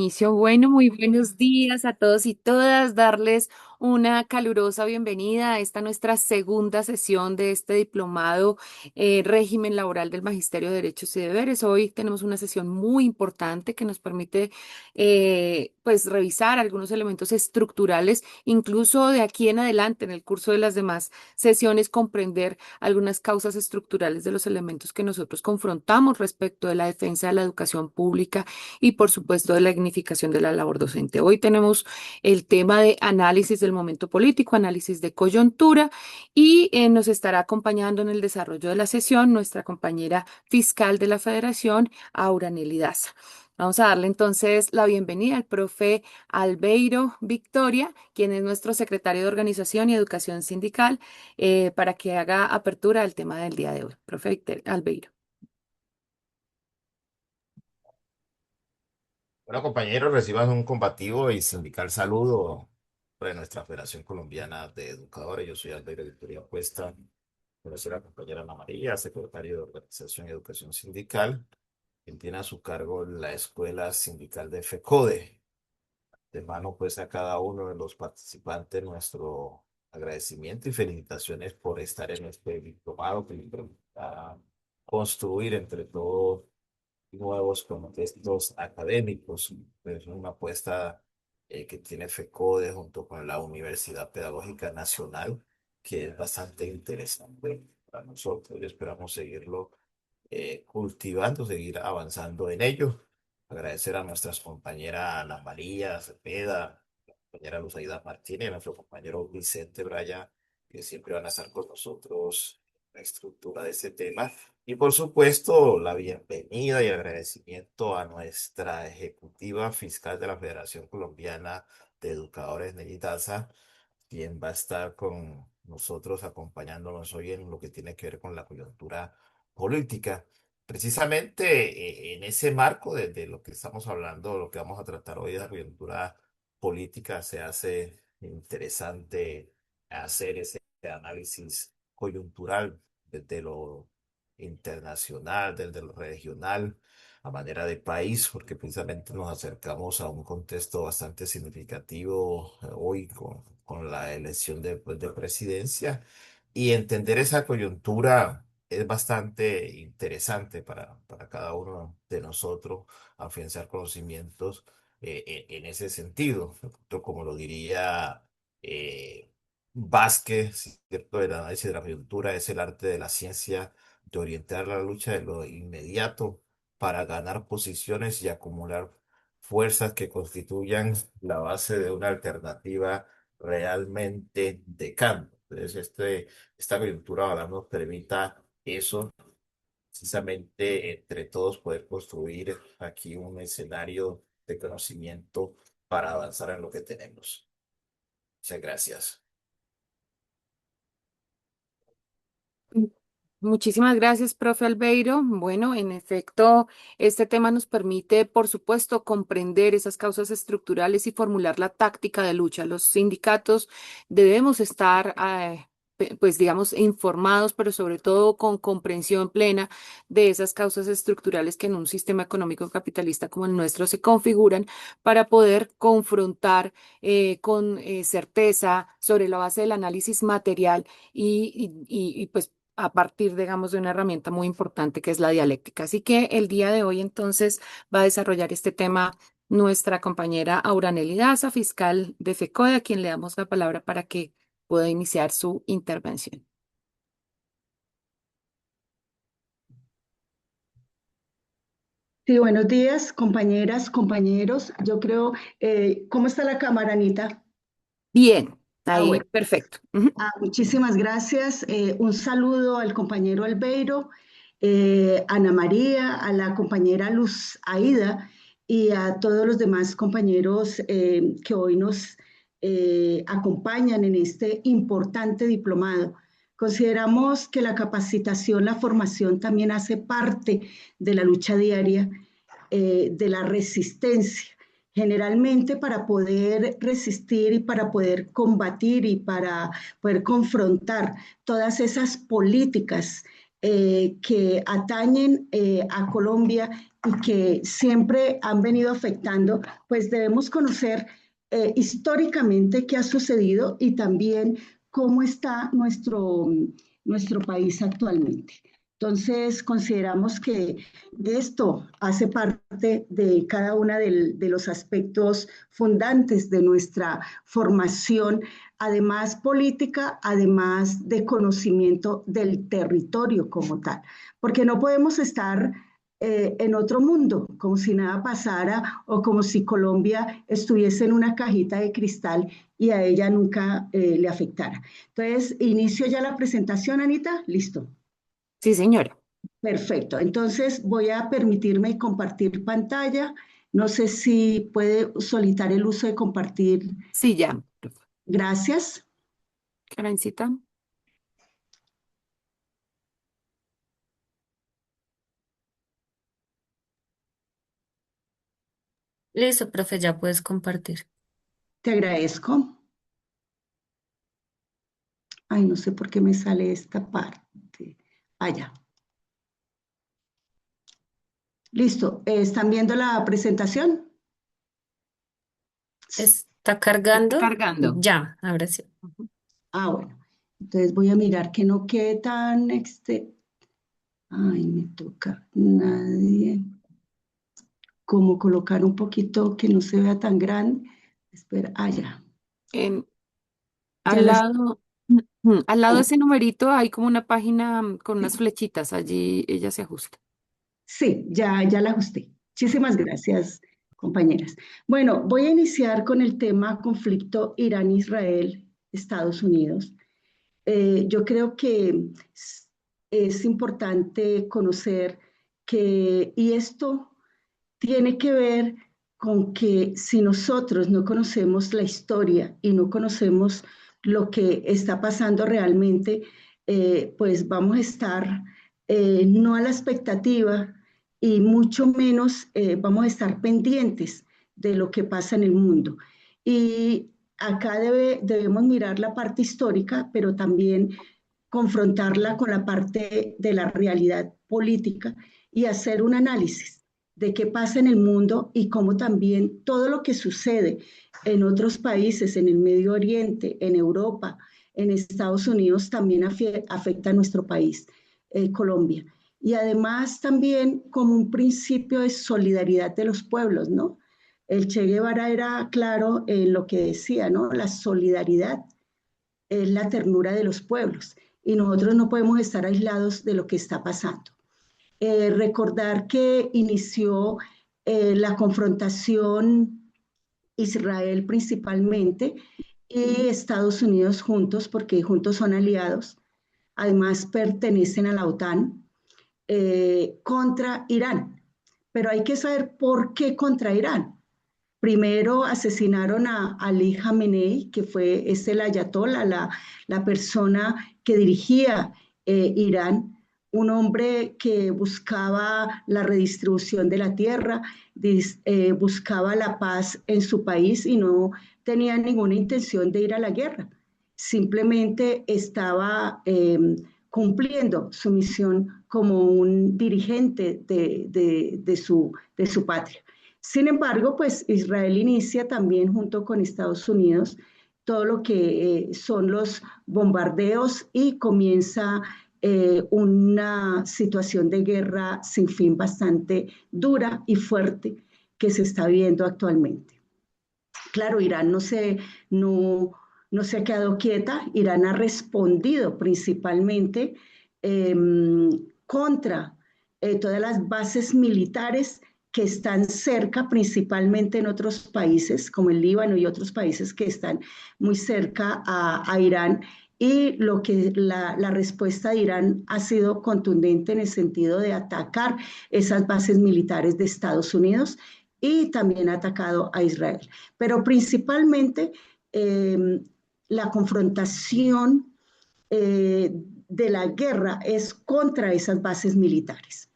inicio. Bueno, muy buenos días a todos y todas. Darles una calurosa bienvenida a esta nuestra segunda sesión de este diplomado Régimen Laboral del Magisterio de Derechos y Deberes. Hoy tenemos una sesión muy importante que nos permite pues revisar algunos elementos estructurales, incluso de aquí en adelante en el curso de las demás sesiones comprender algunas causas estructurales de los elementos que nosotros confrontamos respecto de la defensa de la educación pública y por supuesto de la dignificación de la labor docente. Hoy tenemos el tema de análisis del momento político, análisis de coyuntura y nos estará acompañando en el desarrollo de la sesión nuestra compañera fiscal de la Federación, Aura Nelly Daza. Vamos a darle entonces la bienvenida al profe Albeiro Victoria, quien es nuestro secretario de Organización y Educación Sindical, para que haga apertura al tema del día de hoy. Profe Albeiro. Bueno, compañeros, reciban un combativo y sindical saludo de nuestra Federación Colombiana de Educadores. Yo soy Albeiro Victoria Cuesta, conocer a la compañera Ana María, secretario de Organización y Educación Sindical, quien tiene a su cargo la Escuela Sindical de FECODE. De mano, pues, a cada uno de los participantes, nuestro agradecimiento y felicitaciones por estar en este diplomado que nos permita construir entre todos nuevos contextos académicos. Es una apuesta que tiene FECODE junto con la Universidad Pedagógica Nacional, que es bastante interesante para nosotros y esperamos seguirlo cultivando, seguir avanzando en ello. Agradecer a nuestras compañeras Ana María Cepeda, la compañera Luzaida Martínez, nuestro compañero Vicente Braya, que siempre van a estar con nosotros en la estructura de este tema. Y por supuesto, la bienvenida y agradecimiento a nuestra ejecutiva fiscal de la Federación Colombiana de Educadores, Nelly Daza, quien va a estar con nosotros acompañándonos hoy en lo que tiene que ver con la coyuntura política. Precisamente en ese marco de lo que estamos hablando, lo que vamos a tratar hoy de la coyuntura política, se hace interesante hacer ese análisis coyuntural desde lo internacional, desde lo regional, a manera de país, porque precisamente nos acercamos a un contexto bastante significativo hoy con la elección de presidencia y entender esa coyuntura es bastante interesante para cada uno de nosotros afianzar conocimientos en ese sentido. Como lo diría Vázquez, ¿cierto? El análisis de la coyuntura es el arte de la ciencia de orientar la lucha de lo inmediato para ganar posiciones y acumular fuerzas que constituyan la base de una alternativa realmente de cambio. Entonces, esta coyuntura ahora nos permita eso, precisamente entre todos poder construir aquí un escenario de conocimiento para avanzar en lo que tenemos. Muchas gracias. Muchísimas gracias, profe Albeiro. Bueno, en efecto, este tema nos permite, por supuesto, comprender esas causas estructurales y formular la táctica de lucha. Los sindicatos debemos estar, pues, digamos, informados, pero sobre todo con comprensión plena de esas causas estructurales que en un sistema económico capitalista como el nuestro se configuran para poder confrontar con certeza sobre la base del análisis material pues a partir, digamos, de una herramienta muy importante que es la dialéctica. Así que el día de hoy entonces va a desarrollar este tema nuestra compañera Auranelli Daza, fiscal de FECODE, a quien le damos la palabra para que pueda iniciar su intervención. Sí, buenos días, compañeras, compañeros. Yo creo, ¿cómo está la cámara, Anita? Bien, Ah, ahí bueno. perfecto. Ujú. Muchísimas gracias. Un saludo al compañero Albeiro, Ana María, a la compañera Luz Aida y a todos los demás compañeros que hoy nos acompañan en este importante diplomado. Consideramos que la capacitación, la formación también hace parte de la lucha diaria, de la resistencia generalmente para poder resistir y para poder combatir y para poder confrontar todas esas políticas que atañen a Colombia y que siempre han venido afectando, pues debemos conocer históricamente qué ha sucedido y también cómo está nuestro país actualmente. Entonces, consideramos que esto hace parte de cada uno de los aspectos fundantes de nuestra formación, además política, además de conocimiento del territorio como tal, porque no podemos estar en otro mundo, como si nada pasara o como si Colombia estuviese en una cajita de cristal y a ella nunca le afectara. Entonces, inicio ya la presentación, Anita. Listo. Sí, señora. Perfecto. Entonces, voy a permitirme compartir pantalla. No sé si puede solicitar el uso de compartir. Sí, ya. Gracias. Karencita. Listo, profe, ya puedes compartir. Te agradezco. Ay, no sé por qué me sale esta parte. Allá. Listo. ¿Están viendo la presentación? ¿Está Está cargando? cargando. Ya, ahora sí. Ujú. Ah, bueno. Entonces voy a mirar que no quede tan Ay, me toca. Nadie. Como colocar un poquito que no se vea tan grande. Espera, ya. En, Ya al las. lado, al lado de ese numerito hay como una página con unas flechitas. Allí ella se ajusta. Sí, ya la ajusté. Muchísimas gracias, compañeras. Bueno, voy a iniciar con el tema conflicto Irán-Israel, Estados Unidos. Yo creo que es importante conocer y esto tiene que ver con que si nosotros no conocemos la historia y no conocemos lo que está pasando realmente, pues vamos a estar no a la expectativa y mucho menos vamos a estar pendientes de lo que pasa en el mundo. Y acá debemos mirar la parte histórica, pero también confrontarla con la parte de la realidad política y hacer un análisis de qué pasa en el mundo y cómo también todo lo que sucede en otros países, en el Medio Oriente, en Europa, en Estados Unidos, también afecta a nuestro país, Colombia. Y además también como un principio de solidaridad de los pueblos, ¿no? El Che Guevara era claro en lo que decía, ¿no? La solidaridad es la ternura de los pueblos y nosotros no podemos estar aislados de lo que está pasando. Recordar que inició la confrontación Israel principalmente y Estados Unidos juntos, porque juntos son aliados, además pertenecen a la OTAN, contra Irán. Pero hay que saber por qué contra Irán. Primero asesinaron a Ali Khamenei, que es el ayatollah, la persona que dirigía Irán, un hombre que buscaba la redistribución de la tierra, buscaba la paz en su país y no tenía ninguna intención de ir a la guerra. Simplemente estaba cumpliendo su misión como un dirigente de su patria. Sin embargo, pues Israel inicia también junto con Estados Unidos todo lo que son los bombardeos y comienza una situación de guerra sin fin bastante dura y fuerte que se está viendo actualmente. Claro, Irán no se ha quedado quieta, Irán ha respondido principalmente eh, contra todas las bases militares que están cerca, principalmente en otros países como el Líbano y otros países que están muy cerca a Irán. Y la respuesta de Irán ha sido contundente en el sentido de atacar esas bases militares de Estados Unidos y también ha atacado a Israel. Pero principalmente la confrontación de la guerra es contra esas bases militares.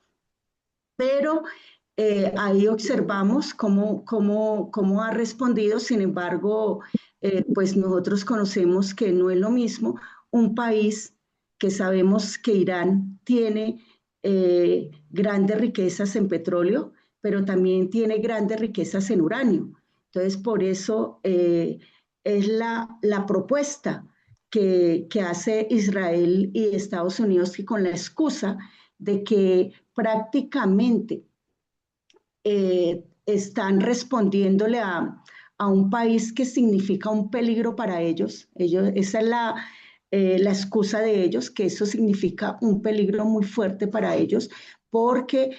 Pero ahí observamos cómo ha respondido. Sin embargo, pues nosotros conocemos que no es lo mismo un país que sabemos que Irán tiene grandes riquezas en petróleo, pero también tiene grandes riquezas en uranio. Entonces, por eso es la propuesta que hace Israel y Estados Unidos, que con la excusa de que prácticamente están respondiéndole a un país que significa un peligro para ellos, esa es la excusa de ellos, que eso significa un peligro muy fuerte para ellos, porque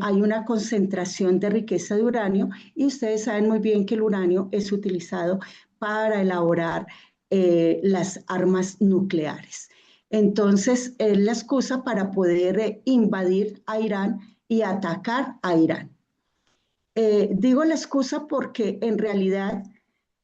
hay una concentración de riqueza de uranio y ustedes saben muy bien que el uranio es utilizado para elaborar las armas nucleares. Entonces, es la excusa para poder invadir a Irán y atacar a Irán. Digo la excusa porque en realidad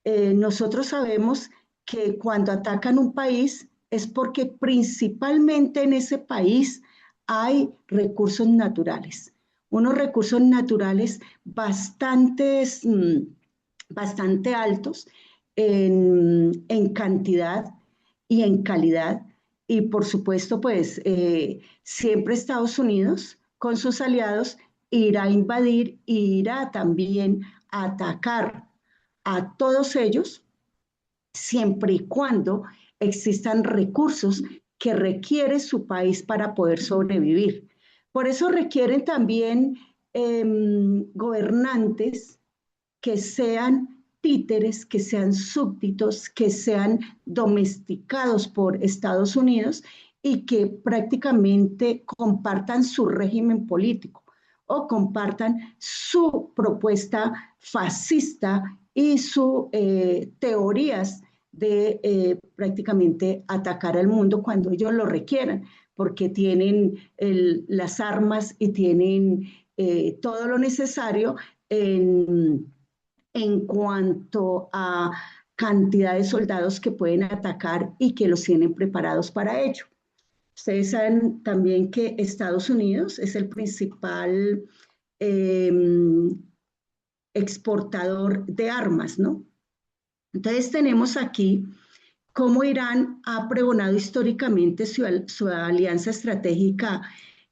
nosotros sabemos que cuando atacan un país es porque principalmente en ese país hay recursos naturales, unos recursos naturales bastante altos en cantidad y en calidad. Y por supuesto, pues siempre Estados Unidos con sus aliados irá a invadir e irá también a atacar a todos ellos siempre y cuando existan recursos que requiere su país para poder sobrevivir. Por eso requieren también gobernantes que sean títeres, que sean súbditos, que sean domesticados por Estados Unidos y que prácticamente compartan su régimen político o compartan su propuesta fascista y sus teorías de prácticamente atacar al mundo cuando ellos lo requieran, porque tienen las armas y tienen todo lo necesario en cuanto a cantidad de soldados que pueden atacar y que los tienen preparados para ello. Ustedes saben también que Estados Unidos es el principal eh, exportador de armas, ¿no? Entonces tenemos aquí cómo Irán ha pregonado históricamente su alianza estratégica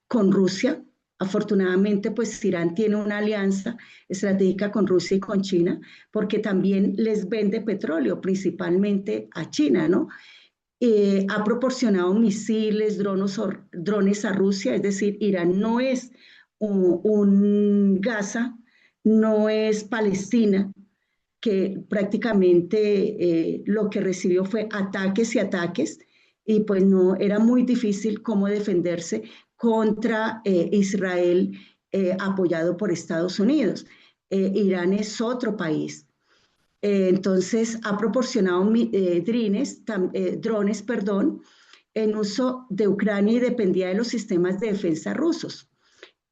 con Rusia. Afortunadamente, pues Irán tiene una alianza estratégica con Rusia y con China, porque también les vende petróleo, principalmente a China, ¿no? Ha proporcionado misiles, drones a Rusia, es decir, Irán no es un Gaza, no es Palestina, que prácticamente lo que recibió fue ataques y ataques, y pues no era muy difícil cómo defenderse contra Israel apoyado por Estados Unidos. Irán es otro país. Entonces ha proporcionado drones, perdón, en uso de Ucrania y dependía de los sistemas de defensa rusos.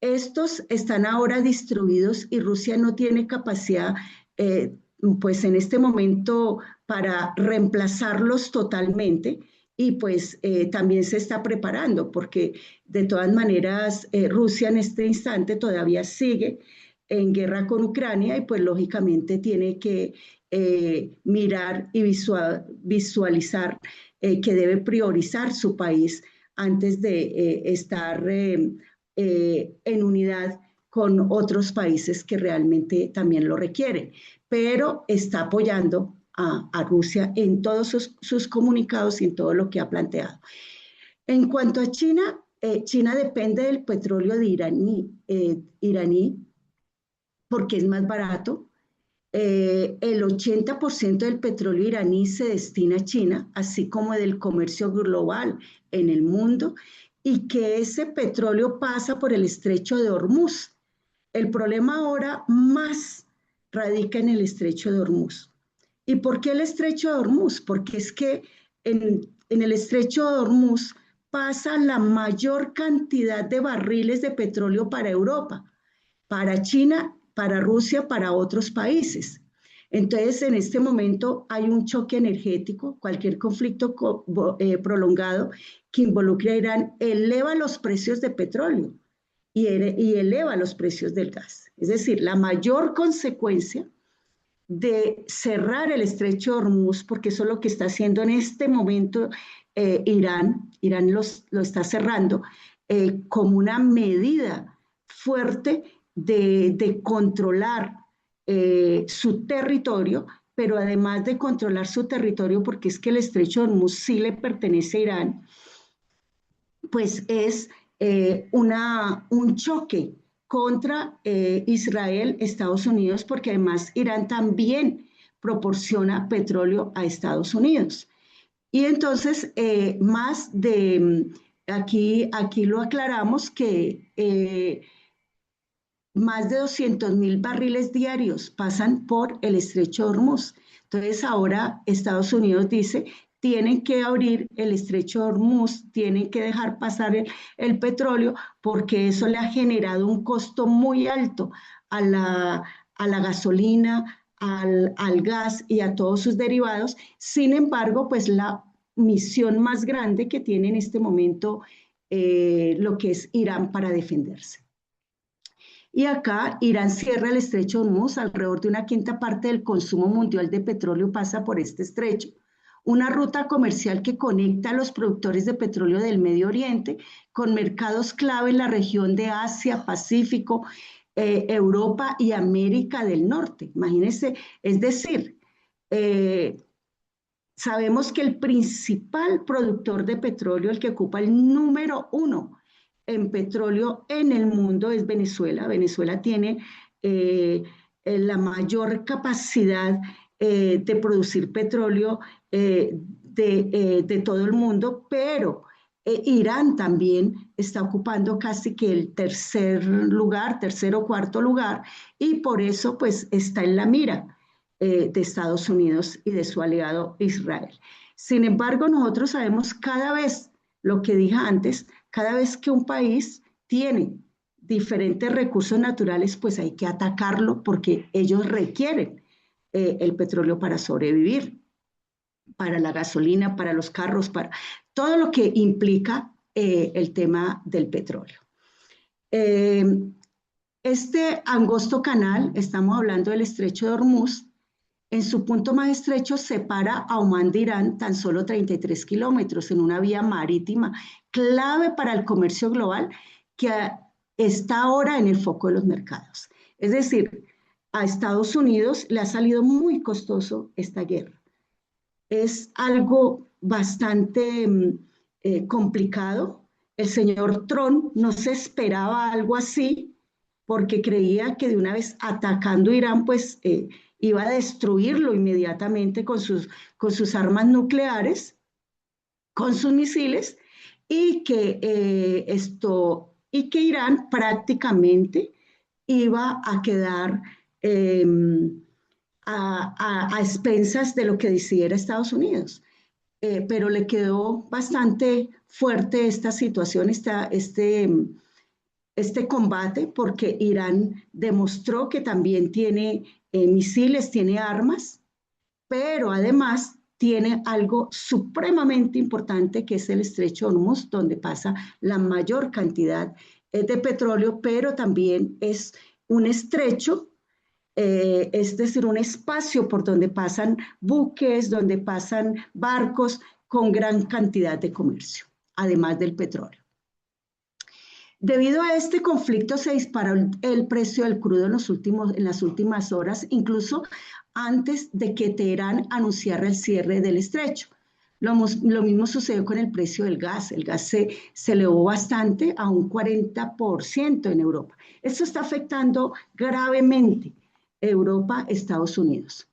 Estos están ahora distribuidos y Rusia no tiene capacidad, pues en este momento, para reemplazarlos totalmente. Y pues también se está preparando, porque de todas maneras Rusia en este instante todavía sigue en guerra con Ucrania y pues lógicamente tiene que mirar y visualizar que debe priorizar su país antes de estar en unidad con otros países que realmente también lo requieren, pero está apoyando a Rusia en todos sus comunicados y en todo lo que ha planteado. En cuanto a China, China depende del petróleo de iraní porque es más barato. El 80% del petróleo iraní se destina a China, así como del comercio global en el mundo, y que ese petróleo pasa por el estrecho de Hormuz. El problema ahora más radica en el estrecho de Hormuz. ¿Y por qué el estrecho de Hormuz? Porque es que en el estrecho de Hormuz pasa la mayor cantidad de barriles de petróleo para Europa, para China, para Rusia, para otros países. Entonces, en este momento hay un choque energético, cualquier conflicto prolongado que involucre a Irán eleva los precios de petróleo y eleva los precios del gas. Es decir, la mayor consecuencia de cerrar el estrecho de Hormuz, porque eso es lo que está haciendo en este momento Irán lo está cerrando como una medida fuerte de controlar su territorio, pero además de controlar su territorio, porque es que el estrecho de Hormuz sí le pertenece a Irán, pues es un choque contra Israel, Estados Unidos, porque además Irán también proporciona petróleo a Estados Unidos. Y entonces, aquí lo aclaramos que más de 200.000 barriles diarios pasan por el estrecho de Hormuz. Entonces ahora Estados Unidos dice, tienen que abrir el estrecho de Hormuz, tienen que dejar pasar el petróleo porque eso le ha generado un costo muy alto a la gasolina, al gas y a todos sus derivados. Sin embargo, pues la misión más grande que tiene en este momento lo que es Irán para defenderse. Y acá Irán cierra el estrecho de Hormuz, alrededor de una quinta parte del consumo mundial de petróleo pasa por este estrecho. Una ruta comercial que conecta a los productores de petróleo del Medio Oriente con mercados clave en la región de Asia, Pacífico, Europa y América del Norte. Imagínense, es decir, sabemos que el principal productor de petróleo, el que ocupa el número 1 en petróleo en el mundo es Venezuela. Venezuela tiene la mayor capacidad de producir petróleo de todo el mundo, pero Irán también está ocupando casi que el tercer o cuarto lugar, y por eso pues está en la mira de Estados Unidos y de su aliado Israel. Sin embargo, nosotros sabemos cada vez, lo que dije antes, cada vez que un país tiene diferentes recursos naturales, pues hay que atacarlo porque ellos requieren el petróleo para sobrevivir, para la gasolina, para los carros, para todo lo que implica el tema del petróleo. Este angosto canal, estamos hablando del estrecho de Hormuz, en su punto más estrecho separa a Omán de Irán tan solo 33 kilómetros en una vía marítima clave para el comercio global que está ahora en el foco de los mercados. Es decir, a Estados Unidos le ha salido muy costoso esta guerra. Es algo bastante complicado. El señor Trump no se esperaba algo así porque creía que de una vez atacando Irán, pues iba a destruirlo inmediatamente con sus armas nucleares, con sus misiles, y que Irán prácticamente iba a quedar a expensas de lo que decidiera Estados Unidos. Pero le quedó bastante fuerte esta situación, este combate, porque Irán demostró que también tiene misiles, tiene armas, pero además tiene algo supremamente importante que es el estrecho de Hormuz, donde pasa la mayor cantidad de petróleo, pero también es un estrecho, es decir, un espacio por donde pasan buques, donde pasan barcos con gran cantidad de comercio, además del petróleo. Debido a este conflicto se disparó el precio del crudo en las últimas horas, incluso antes de que Teherán anunciara el cierre del estrecho. Lo mismo sucedió con el precio del gas. El gas se elevó bastante a un 40% en Europa. Esto está afectando gravemente Europa, Estados Unidos.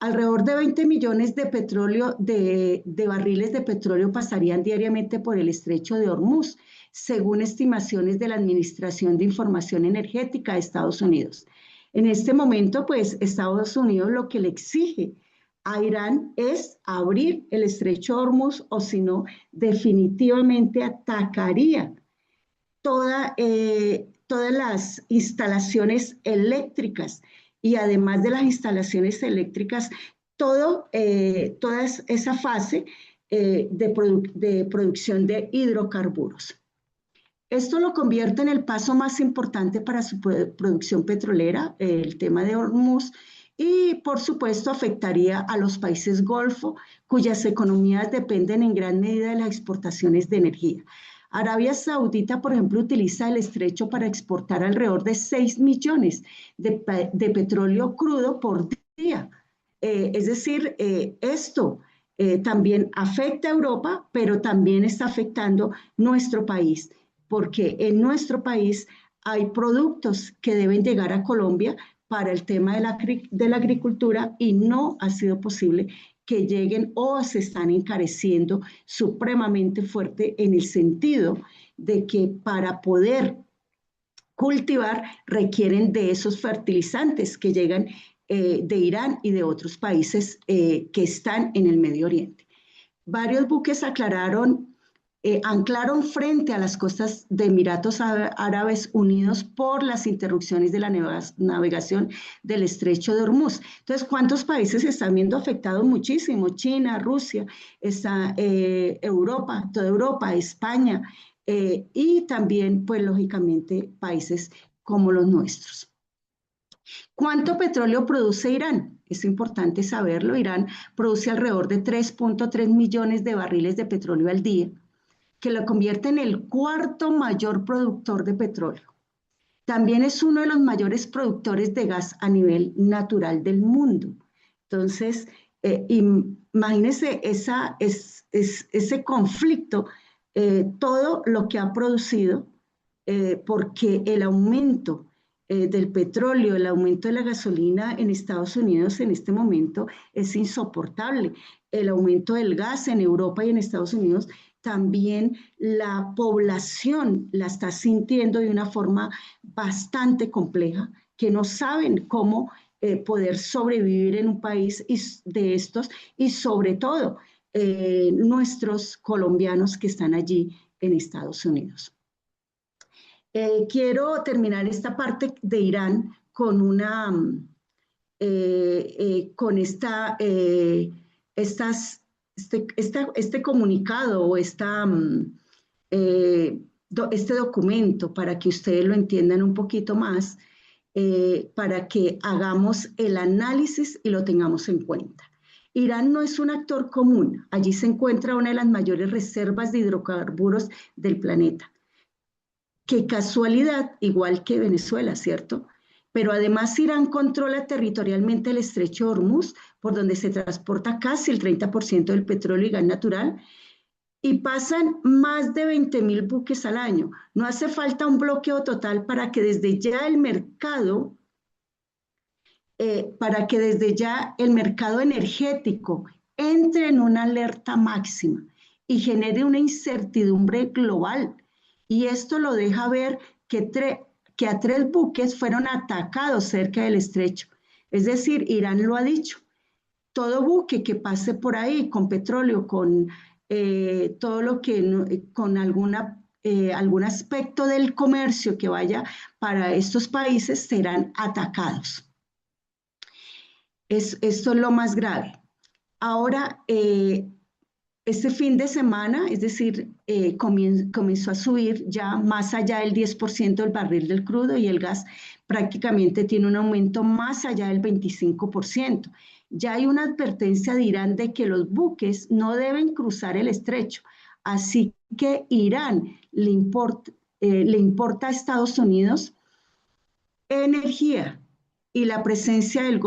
Alrededor de 20 millones de barriles de petróleo pasarían diariamente por el estrecho de Hormuz, según estimaciones de la Administración de Información Energética de Estados Unidos. En este momento, pues, Estados Unidos lo que le exige a Irán es abrir el estrecho de Hormuz, o si no, definitivamente atacaría todas las instalaciones eléctricas, y además de las instalaciones eléctricas, toda esa fase de producción de hidrocarburos. Esto lo convierte en el paso más importante para su producción petrolera, el tema de Hormuz, y por supuesto afectaría a los países Golfo, cuyas economías dependen en gran medida de las exportaciones de energía. Arabia Saudita, por ejemplo, utiliza el estrecho para exportar alrededor de 6 millones de petróleo crudo por día. Es decir, esto también afecta a Europa, pero también está afectando nuestro país, porque en nuestro país hay productos que deben llegar a Colombia para el tema de la agricultura y no ha sido posible que lleguen o se están encareciendo supremamente fuerte en el sentido de que para poder cultivar requieren de esos fertilizantes que llegan de Irán y de otros países que están en el Medio Oriente. Varios buques anclaron frente a las costas de Emiratos Árabes Unidos por las interrupciones de la navegación del estrecho de Hormuz. Entonces, ¿cuántos países están viendo afectados? Muchísimo. China, Rusia, está, Europa, toda Europa, España, y también, pues, lógicamente, países como los nuestros. ¿Cuánto petróleo produce Irán? Es importante saberlo. Irán produce alrededor de 3.3 millones de barriles de petróleo al día, que lo convierte en el cuarto mayor productor de petróleo. También es uno de los mayores productores de gas a nivel natural del mundo. Entonces, imagínense ese conflicto, todo lo que ha producido, porque el aumento del petróleo, el aumento de la gasolina en Estados Unidos en este momento es insoportable. El aumento del gas en Europa y en Estados Unidos, también la población la está sintiendo de una forma bastante compleja, que no saben cómo poder sobrevivir en un país de estos y sobre todo nuestros colombianos que están allí en Estados Unidos. Quiero terminar esta parte de Irán con este comunicado o este documento para que ustedes lo entiendan un poquito más, para que hagamos el análisis y lo tengamos en cuenta. Irán no es un actor común. Allí se encuentra una de las mayores reservas de hidrocarburos del planeta. Qué casualidad, igual que Venezuela, ¿cierto? Pero además Irán controla territorialmente el estrecho de Hormuz, por donde se transporta casi el 30% del petróleo y gas natural, y pasan más de 20.000 buques al año. No hace falta un bloqueo total para que desde ya el mercado energético entre en una alerta máxima y genere una incertidumbre global. Y esto lo deja ver que a 3 buques fueron atacados cerca del estrecho. Es decir, Irán lo ha dicho. Todo buque que pase por ahí con petróleo, con todo lo que, con algún aspecto del comercio que vaya para estos países, serán atacados. Esto es lo más grave. Ahora, este fin de semana, es decir, comenzó a subir ya más allá del 10% del barril del crudo y el gas prácticamente tiene un aumento más allá del 25%. Ya hay una advertencia de Irán de que los buques no deben cruzar el estrecho, así que Irán le importa a Estados Unidos energía y la presencia del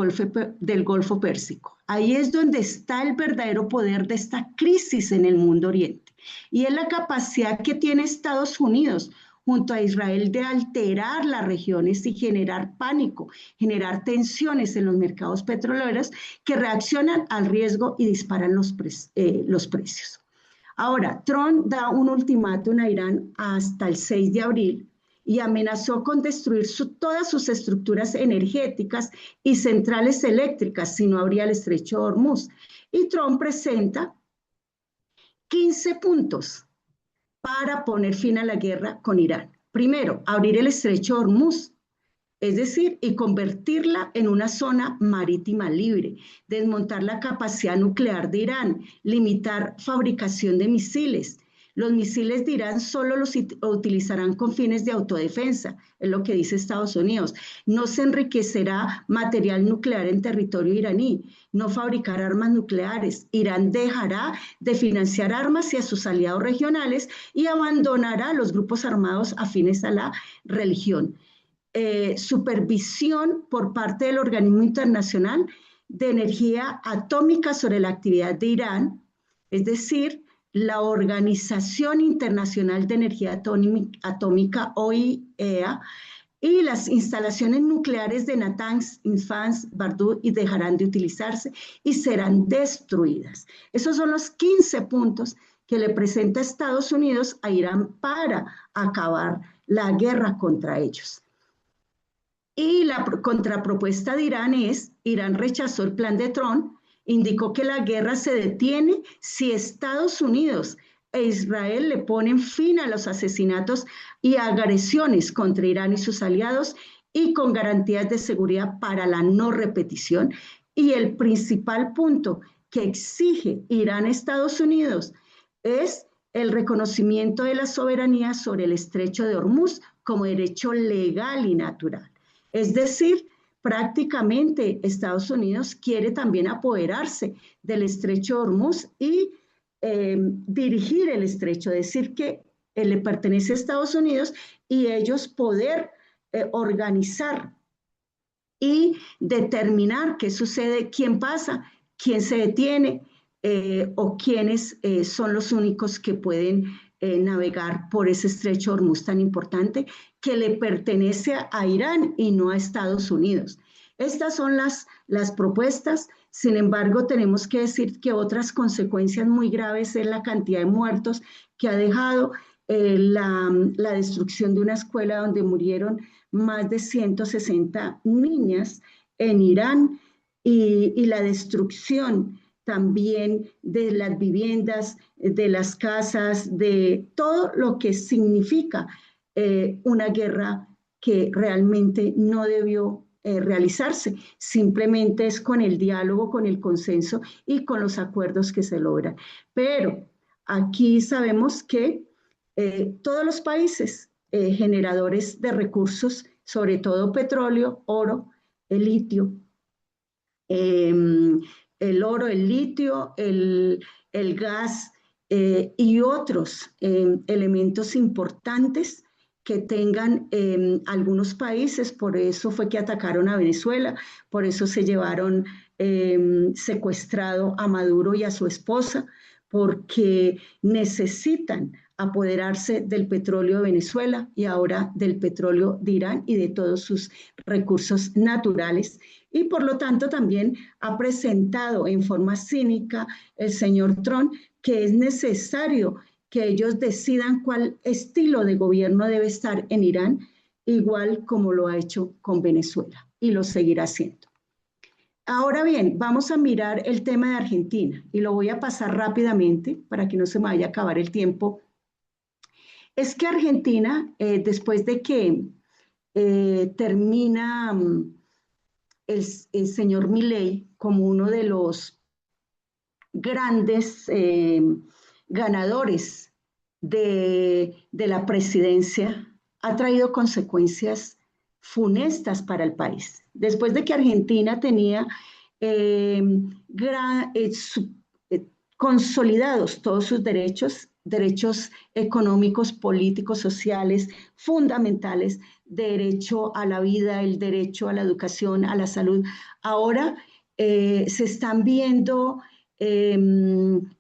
Golfo Pérsico. Ahí es donde está el verdadero poder de esta crisis en el mundo oriente. Y es la capacidad que tiene Estados Unidos junto a Israel de alterar las regiones y generar pánico, generar tensiones en los mercados petroleros que reaccionan al riesgo y disparan los precios. Ahora, Trump da un ultimátum a Irán hasta el 6 de abril y amenazó con destruir todas sus estructuras energéticas y centrales eléctricas si no abría el estrecho de Hormuz. Y Trump presenta 15 puntos para poner fin a la guerra con Irán. Primero, abrir el estrecho de Hormuz, es decir, y convertirla en una zona marítima libre, desmontar la capacidad nuclear de Irán, limitar fabricación de misiles, Los misiles de Irán solo los utilizarán con fines de autodefensa, es lo que dice Estados Unidos. No se enriquecerá material nuclear en territorio iraní, no fabricará armas nucleares. Irán dejará de financiar armas y a sus aliados regionales y abandonará los grupos armados afines a la religión. Supervisión por parte del Organismo Internacional de Energía Atómica sobre la actividad de Irán, es decir, la Organización Internacional de Energía Atómica, OIEA, y las instalaciones nucleares de Natanz, Isfahan, Bardo y dejarán de utilizarse y serán destruidas. Esos son los 15 puntos que le presenta Estados Unidos a Irán para acabar la guerra contra ellos. Y la contrapropuesta de Irán es, Irán rechazó el plan de Trump, indicó que la guerra se detiene si Estados Unidos e Israel le ponen fin a los asesinatos y agresiones contra Irán y sus aliados y con garantías de seguridad para la no repetición. Y el principal punto que exige Irán a Estados Unidos es el reconocimiento de la soberanía sobre el estrecho de Hormuz como derecho legal y natural. Es decir, prácticamente Estados Unidos quiere también apoderarse del estrecho de Hormuz y dirigir el estrecho, decir que le pertenece a Estados Unidos y ellos poder organizar y determinar qué sucede, quién pasa, quién se detiene o quiénes son los únicos que pueden navegar por ese estrecho de Hormuz tan importante que le pertenece a Irán y no a Estados Unidos. Estas son las propuestas. Sin embargo, tenemos que decir que otras consecuencias muy graves es la cantidad de muertos que ha dejado la destrucción de una escuela donde murieron más de 160 niñas en Irán y la destrucción también de las viviendas, de las casas, de todo lo que significa una guerra que realmente no debió realizarse. Simplemente es con el diálogo, con el consenso y con los acuerdos que se logran. Pero aquí sabemos que todos los países generadores de recursos, sobre todo petróleo, oro, el litio, el oro, el litio, el gas y otros elementos importantes que tengan algunos países. Por eso fue que atacaron a Venezuela, por eso se llevaron secuestrado a Maduro y a su esposa, porque necesitan apoderarse del petróleo de Venezuela y ahora del petróleo de Irán y de todos sus recursos naturales. Y por lo tanto también ha presentado en forma cínica el señor Trump que es necesario que ellos decidan cuál estilo de gobierno debe estar en Irán, igual como lo ha hecho con Venezuela y lo seguirá haciendo. Ahora bien, vamos a mirar el tema de Argentina y lo voy a pasar rápidamente para que no se me vaya a acabar el tiempo. Es que Argentina, después de que termina el señor Milei como uno de los grandes ganadores de la presidencia, ha traído consecuencias funestas para el país. Después de que Argentina tenía consolidados todos sus derechos económicos, políticos, sociales, fundamentales, derecho a la vida, el derecho a la educación, a la salud. Ahora se están viendo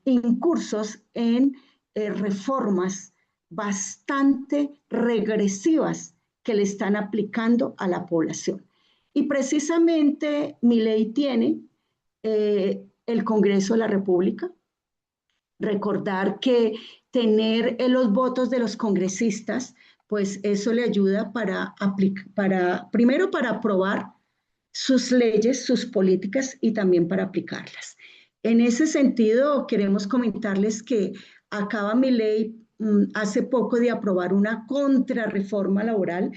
incursos en reformas bastante regresivas que le están aplicando a la población. Y precisamente Milei tiene el Congreso de la República. Recordar que tener los votos de los congresistas, pues eso le ayuda primero para aprobar sus leyes, sus políticas y también para aplicarlas. En ese sentido, queremos comentarles que acaba Milei hace poco de aprobar una contrarreforma laboral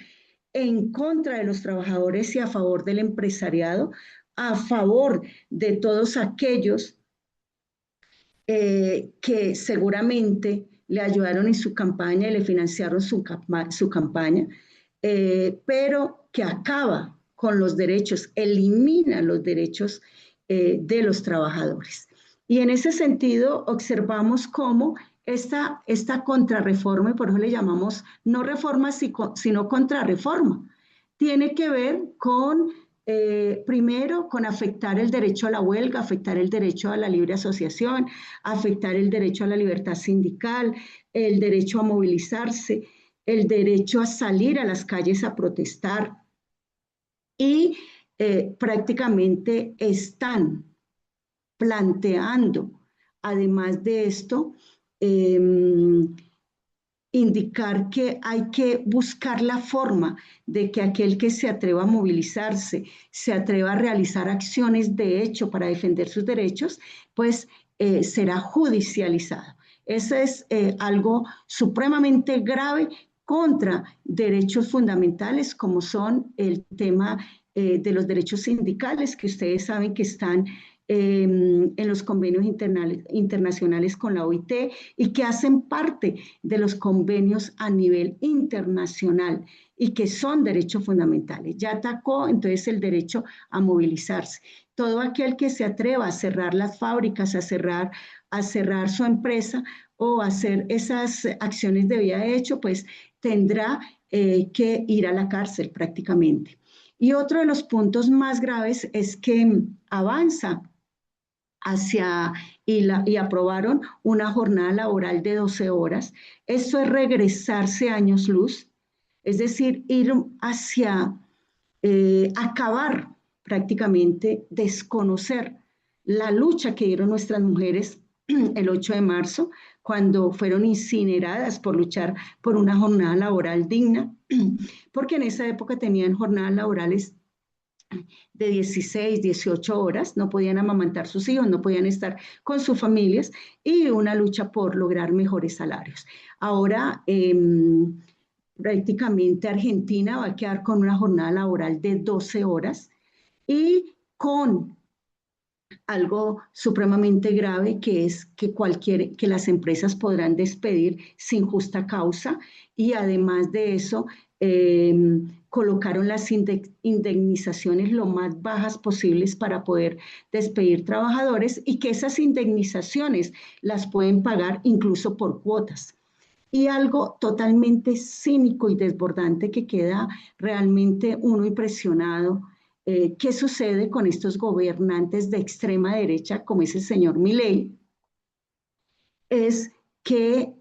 en contra de los trabajadores y a favor del empresariado, a favor de todos aquellos que seguramente le ayudaron en su campaña y le financiaron su campaña, pero que acaba con los derechos, elimina los derechos de los trabajadores. Y en ese sentido observamos cómo esta contrarreforma, y por eso le llamamos no reforma, sino contrarreforma, tiene que ver con, primero, con afectar el derecho a la huelga, afectar el derecho a la libre asociación, afectar el derecho a la libertad sindical, el derecho a movilizarse, el derecho a salir a las calles a protestar. Y prácticamente están planteando, además de esto, indicar que hay que buscar la forma de que aquel que se atreva a movilizarse, se atreva a realizar acciones de hecho para defender sus derechos, pues será judicializado. Eso es algo supremamente grave contra derechos fundamentales, como son el tema de los derechos sindicales, que ustedes saben que están en los convenios internacionales con la OIT y que hacen parte de los convenios a nivel internacional y que son derechos fundamentales. Ya atacó entonces el derecho a movilizarse. Todo aquel que se atreva a cerrar las fábricas, a cerrar su empresa o a hacer esas acciones de vía de hecho, pues tendrá que ir a la cárcel prácticamente. Y otro de los puntos más graves es que avanza y aprobaron una jornada laboral de 12 horas. Eso es regresarse años luz, es decir, ir hacia acabar prácticamente, desconocer la lucha que dieron nuestras mujeres el 8 de marzo, cuando fueron incineradas por luchar por una jornada laboral digna, porque en esa época tenían jornadas laborales de 16, 18 horas, no podían amamantar sus hijos, no podían estar con sus familias y una lucha por lograr mejores salarios. Ahora, prácticamente Argentina va a quedar con una jornada laboral de 12 horas y con algo supremamente grave, que es que las empresas podrán despedir sin justa causa, y además de eso colocaron las indemnizaciones lo más bajas posibles para poder despedir trabajadores, y que esas indemnizaciones las pueden pagar incluso por cuotas. Y algo totalmente cínico y desbordante que queda realmente uno impresionado. ¿Qué sucede con estos gobernantes de extrema derecha, como es el señor Milei? Es que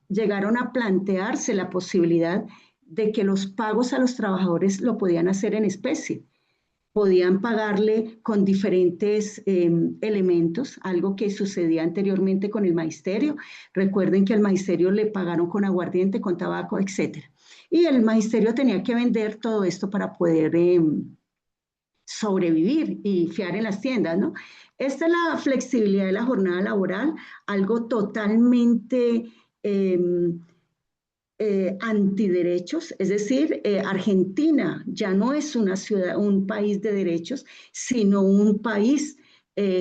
llegaron a plantearse la posibilidad de que los pagos a los trabajadores lo podían hacer en especie. Podían pagarle con diferentes elementos, algo que sucedía anteriormente con el magisterio. Recuerden que al magisterio le pagaron con aguardiente, con tabaco, etc. Y el magisterio tenía que vender todo esto para poder sobrevivir y fiar en las tiendas, ¿no? Esta es la flexibilidad de la jornada laboral, algo totalmente antiderechos, es decir, Argentina ya no es una ciudad, un país de derechos, sino un país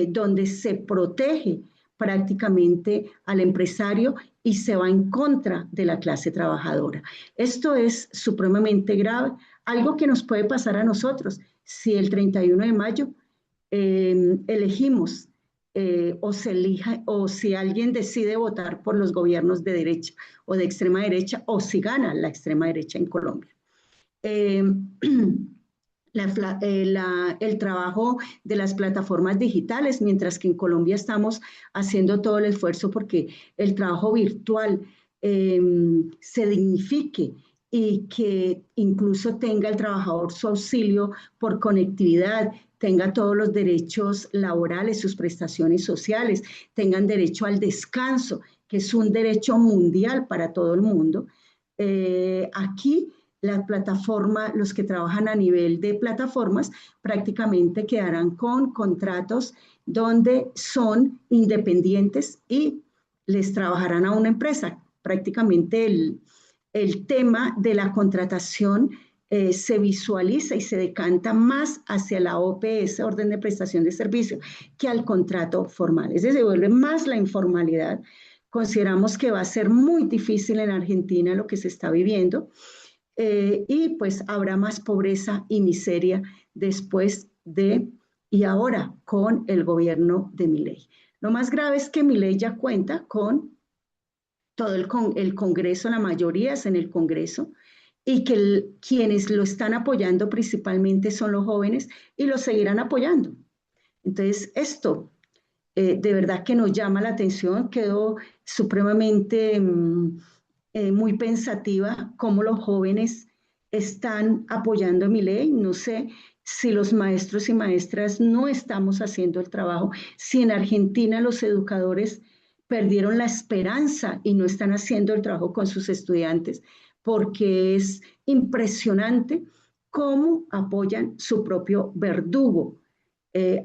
donde se protege prácticamente al empresario y se va en contra de la clase trabajadora. Esto es supremamente grave, algo que nos puede pasar a nosotros si el 31 de mayo elegimos o se elija, o si alguien decide votar por los gobiernos de derecha o de extrema derecha, o si gana la extrema derecha en Colombia. El trabajo de las plataformas digitales, mientras que en Colombia estamos haciendo todo el esfuerzo porque el trabajo virtual se dignifique y que incluso tenga el trabajador su auxilio por conectividad, tenga todos los derechos laborales, sus prestaciones sociales, tengan derecho al descanso, que es un derecho mundial para todo el mundo. Aquí la plataforma, los que trabajan a nivel de plataformas, prácticamente quedarán con contratos donde son independientes y les trabajarán a una empresa. Prácticamente el tema de la contratación se visualiza y se decanta más hacia la OPS, orden de prestación de servicio, que al contrato formal. Es decir, se vuelve más la informalidad Consideramos que va a ser muy difícil en Argentina lo que se está viviendo y pues habrá más pobreza y miseria después de y ahora con el gobierno de Milei. Lo más grave es que Milei ya cuenta con todo el Congreso, la mayoría es en el Congreso, y que quienes lo están apoyando principalmente son los jóvenes y lo seguirán apoyando. Entonces, esto de verdad que nos llama la atención, quedó supremamente muy pensativa cómo los jóvenes están apoyando a Milei. No sé si los maestros y maestras no estamos haciendo el trabajo, si en Argentina los educadores perdieron la esperanza y no están haciendo el trabajo con sus estudiantes, porque es impresionante cómo apoyan su propio verdugo,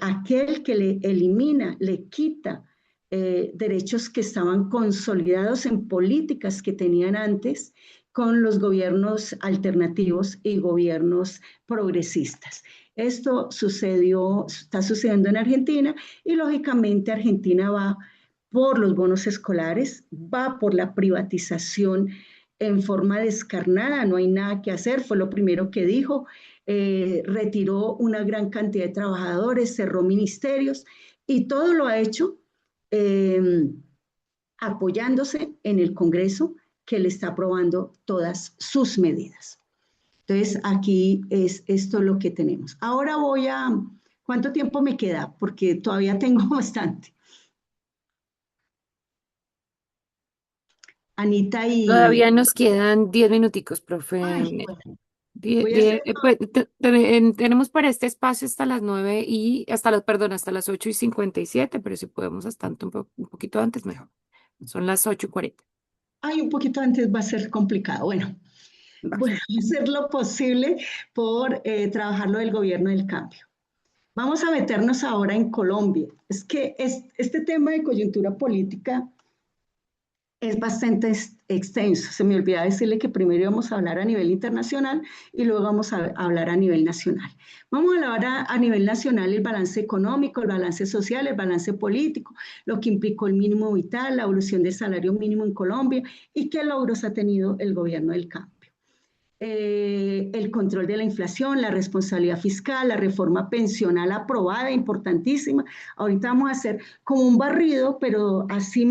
aquel que le elimina, le quita derechos que estaban consolidados en políticas que tenían antes con los gobiernos alternativos y gobiernos progresistas. Esto sucedió, está sucediendo en Argentina y lógicamente Argentina va por los bonos escolares, va por la privatización en forma descarnada, no hay nada que hacer, fue lo primero que dijo, retiró una gran cantidad de trabajadores, cerró ministerios y todo lo ha hecho eh, apoyándose en el Congreso que le está aprobando todas sus medidas. Entonces, aquí es esto lo que tenemos. Ahora voy a... ¿Cuánto tiempo me queda? Porque todavía tengo bastante. Anita y... Todavía nos quedan 10 minuticos, Ay, profe. bueno, voy a hacer... Pues, tenemos para este espacio hasta las 9 y hasta las, perdón, hasta las 8:57, pero si podemos hasta un poquito antes, mejor. Son las 8:40. Ay, un poquito antes va a ser complicado. Bueno, Va. voy a hacer lo posible por trabajar lo del gobierno del cambio. Vamos a meternos ahora en Colombia. Es que este tema de coyuntura política es bastante extenso. Se me olvidaba decirle que primero íbamos a hablar a nivel internacional y luego vamos a hablar a nivel nacional. Vamos a hablar a nivel nacional el balance económico, el balance social, el balance político, lo que implicó el mínimo vital, la evolución del salario mínimo en Colombia y qué logros ha tenido el gobierno del cambio. El control de la inflación, la responsabilidad fiscal, la reforma pensional aprobada, importantísima. Ahorita vamos a hacer como un barrido, pero así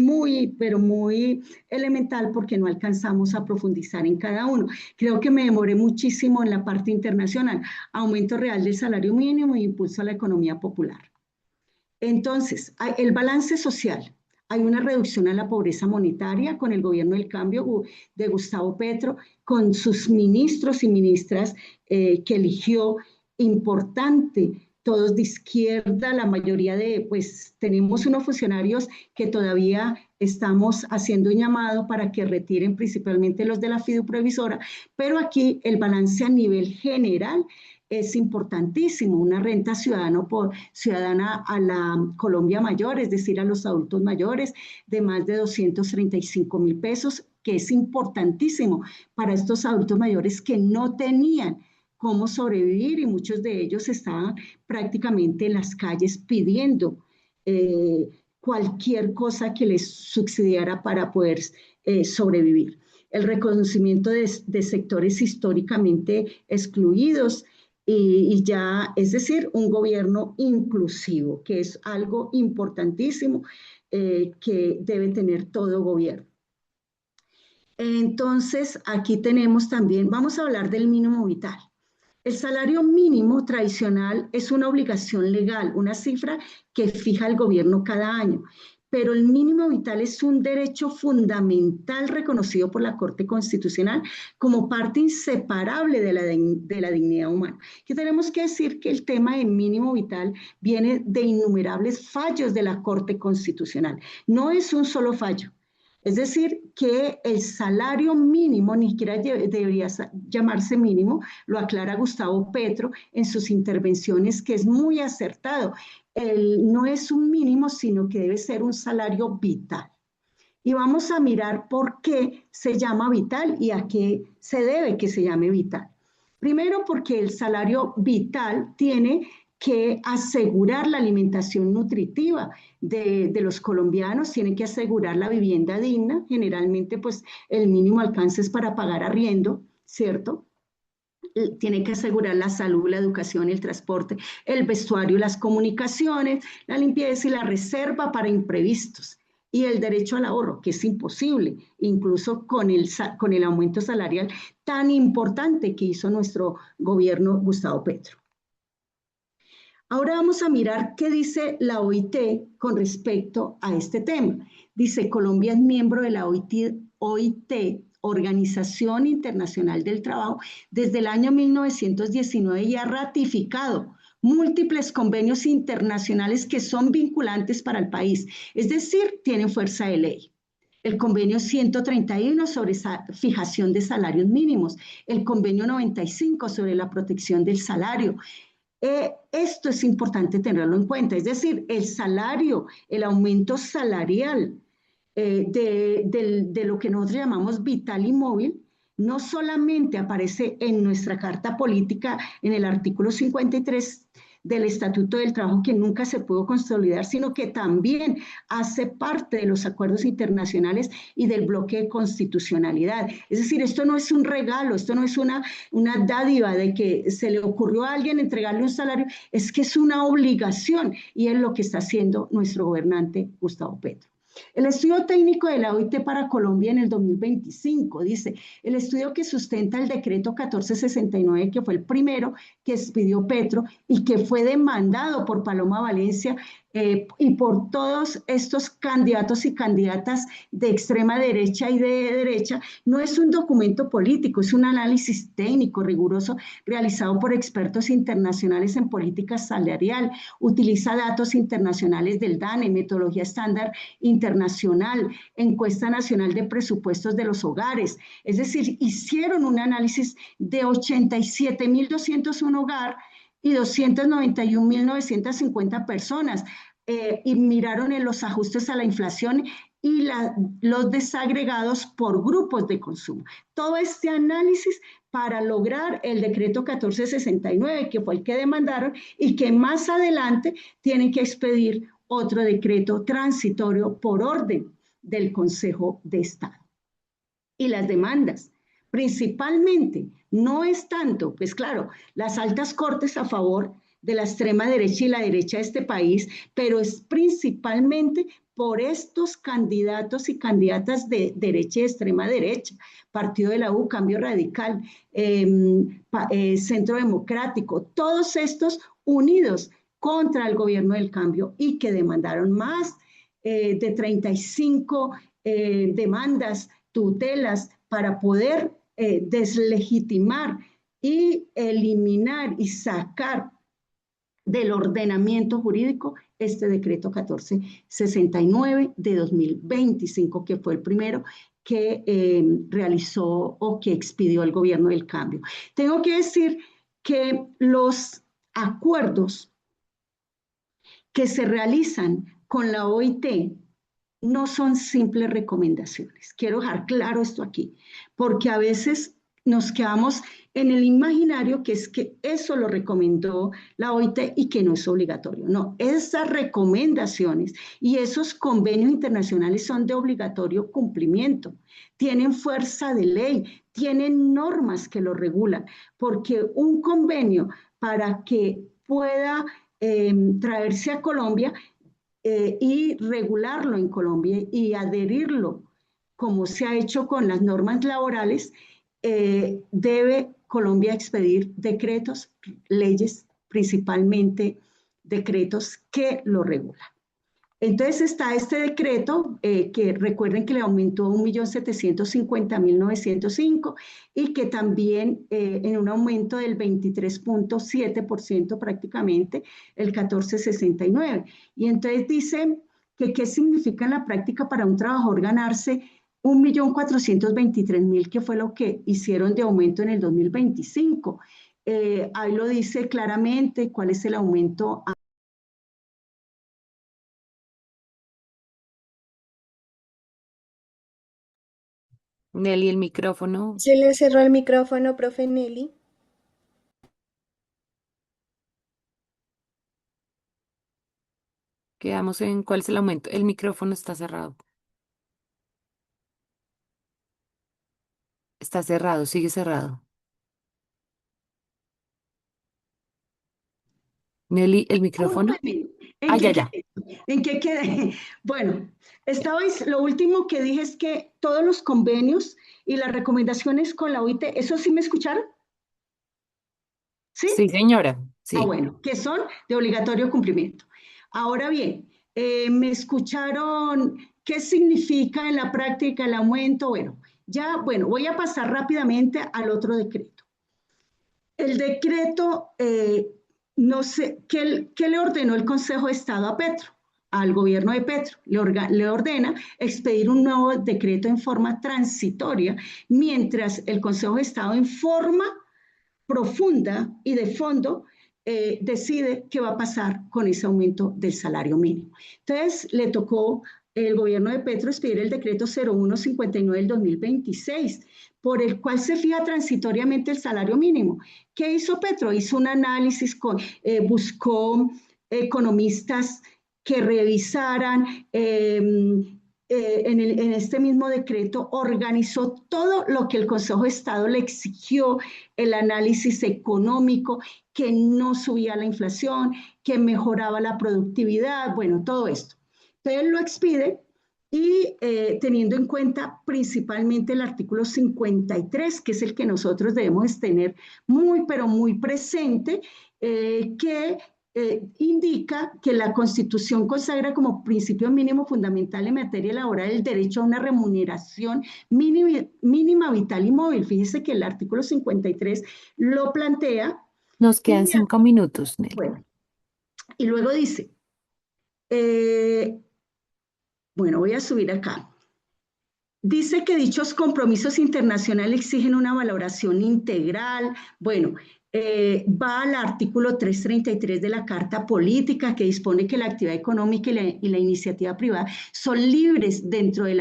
pero muy elemental porque no alcanzamos a profundizar en cada uno. Creo que me demoré muchísimo en la parte internacional. Aumento real del salario mínimo e impulso a la economía popular. Entonces, el balance social. Hay una reducción a la pobreza monetaria con el gobierno del cambio de Gustavo Petro, con sus ministros y ministras que eligió, importante, todos de izquierda, la mayoría pues tenemos unos funcionarios que todavía estamos haciendo un llamado para que retiren principalmente los de la fiduprevisora, pero aquí el balance a nivel general es importantísimo, una renta ciudadana a la Colombia mayor, es decir, a los adultos mayores, de más de 235.000 pesos, que es importantísimo para estos adultos mayores que no tenían cómo sobrevivir y muchos de ellos estaban prácticamente en las calles pidiendo cualquier cosa que les subsidiara para poder sobrevivir. El reconocimiento de sectores históricamente excluidos, y ya, es decir, un gobierno inclusivo, que es algo importantísimo que debe tener todo gobierno. Entonces, aquí tenemos también, vamos a hablar del mínimo vital. El salario mínimo tradicional es una obligación legal, una cifra que fija el gobierno cada año, pero el mínimo vital es un derecho fundamental reconocido por la Corte Constitucional como parte inseparable de la dignidad humana. Que tenemos que decir que el tema de mínimo vital viene de innumerables fallos de la Corte Constitucional. No es un solo fallo. Es decir, que el salario mínimo ni siquiera debería llamarse mínimo, lo aclara Gustavo Petro en sus intervenciones, que es muy acertado. No es un mínimo, sino que debe ser un salario vital. Y vamos a mirar por qué se llama vital y a qué se debe que se llame vital. Primero, porque el salario vital tiene que asegurar la alimentación nutritiva de los colombianos, tienen que asegurar la vivienda digna, generalmente pues el mínimo alcance es para pagar arriendo, ¿cierto? Tiene que asegurar la salud, la educación, el transporte, el vestuario, las comunicaciones, la limpieza y la reserva para imprevistos. Y el derecho al ahorro, que es imposible, incluso con el aumento salarial tan importante que hizo nuestro gobierno Gustavo Petro. Ahora vamos a mirar qué dice la OIT con respecto a este tema. Dice, Colombia es miembro de la OIT, Organización Internacional del Trabajo, desde el año 1919 y ha ratificado múltiples convenios internacionales que son vinculantes para el país, es decir, tienen fuerza de ley. El convenio 131 sobre fijación de salarios mínimos, el convenio 95 sobre la protección del salario, esto es importante tenerlo en cuenta, es decir, el salario, el aumento salarial de lo que nosotros llamamos vital y móvil, no solamente aparece en nuestra Carta Política en el artículo 53 del Estatuto del Trabajo, que nunca se pudo consolidar, sino que también hace parte de los acuerdos internacionales y del bloque de constitucionalidad. Es decir, esto no es un regalo, esto no es una dádiva de que se le ocurrió a alguien entregarle un salario, es que es una obligación y es lo que está haciendo nuestro gobernante Gustavo Petro. El estudio técnico de la OIT para Colombia en el 2025 dice, el estudio que sustenta el decreto 1469, que fue el primero que expidió Petro y que fue demandado por Paloma Valencia y por todos estos candidatos y candidatas de extrema derecha y de derecha, no es un documento político, es un análisis técnico riguroso realizado por expertos internacionales en política salarial, utiliza datos internacionales del DANE, metodología estándar internacional, encuesta nacional de presupuestos de los hogares, es decir, hicieron un análisis de 87.201 hogares y 291.950 personas y miraron en los ajustes a la inflación y los desagregados por grupos de consumo. Todo este análisis para lograr el decreto 1469, que fue el que demandaron y que más adelante tienen que expedir otro decreto transitorio por orden del Consejo de Estado. Y las demandas, principalmente, no es tanto, pues claro, las altas cortes a favor de la extrema derecha y la derecha de este país, pero es principalmente por estos candidatos y candidatas de derecha y extrema derecha, Partido de la U, Cambio Radical, Centro Democrático, todos estos unidos contra el gobierno del cambio y que demandaron más de 35 demandas, tutelas, para poder deslegitimar y eliminar y sacar del ordenamiento jurídico este decreto 1469 de 2025, que fue el primero que realizó o que expidió el gobierno del cambio. Tengo que decir que los acuerdos que se realizan con la OIT no son simples recomendaciones. Quiero dejar claro esto aquí, porque a veces nos quedamos en el imaginario que es que eso lo recomendó la OIT y que no es obligatorio. No, esas recomendaciones y esos convenios internacionales son de obligatorio cumplimiento, tienen fuerza de ley, tienen normas que lo regulan, porque un convenio para que pueda traerse a Colombia y regularlo en Colombia y adherirlo, como se ha hecho con las normas laborales, debe Colombia expedir decretos, leyes, principalmente decretos que lo regulan. Entonces está este decreto que recuerden que le aumentó 1.750.905 y que también en un aumento del 23.7% prácticamente el 1469. Y entonces dice que qué significa en la práctica para un trabajador ganarse 1.423.000, que fue lo que hicieron de aumento en el 2025. Ahí lo dice claramente cuál es el aumento. Nelly, el micrófono. Se le cerró el micrófono, profe Nelly. Quedamos en cuál es el aumento. El micrófono está cerrado. Está cerrado, sigue cerrado. Nelly, el Uno micrófono. de mil. ¿En Ah, ya, qué ya. quedé? ¿En qué quedé? Bueno, lo último que dije es que todos los convenios y las recomendaciones con la OIT, ¿eso sí me escucharon? ¿Sí? Sí, señora. Ah, Sí. bueno, que son de obligatorio cumplimiento. Ahora bien, me escucharon qué significa en la práctica el aumento. Bueno, voy a pasar rápidamente al otro decreto. El decreto, no sé, ¿qué le ordenó el Consejo de Estado a Petro? Al gobierno de Petro. Le ordena expedir un nuevo decreto en forma transitoria, mientras el Consejo de Estado en forma profunda y de fondo decide qué va a pasar con ese aumento del salario mínimo. Entonces, le tocó el gobierno de Petro expedir el decreto 0159 del 2026, por el cual se fija transitoriamente el salario mínimo. ¿Qué hizo Petro? Hizo un análisis, buscó economistas que revisaran en este mismo decreto, organizó todo lo que el Consejo de Estado le exigió, el análisis económico, que no subía la inflación, que mejoraba la productividad, bueno, todo esto. Entonces lo expide y teniendo en cuenta principalmente el artículo 53, que es el que nosotros debemos tener muy, pero muy presente, que indica que la Constitución consagra como principio mínimo fundamental en materia laboral el derecho a una remuneración mínima vital y móvil. Fíjese que el artículo 53 lo plantea Nos quedan y, 5 minutos, Nelly. bueno, y luego dice, eh, bueno, voy a subir acá. Dice que dichos compromisos internacionales exigen una valoración integral. Bueno, va al artículo 333 de la Carta Política, que dispone que la actividad económica y la iniciativa privada son libres dentro de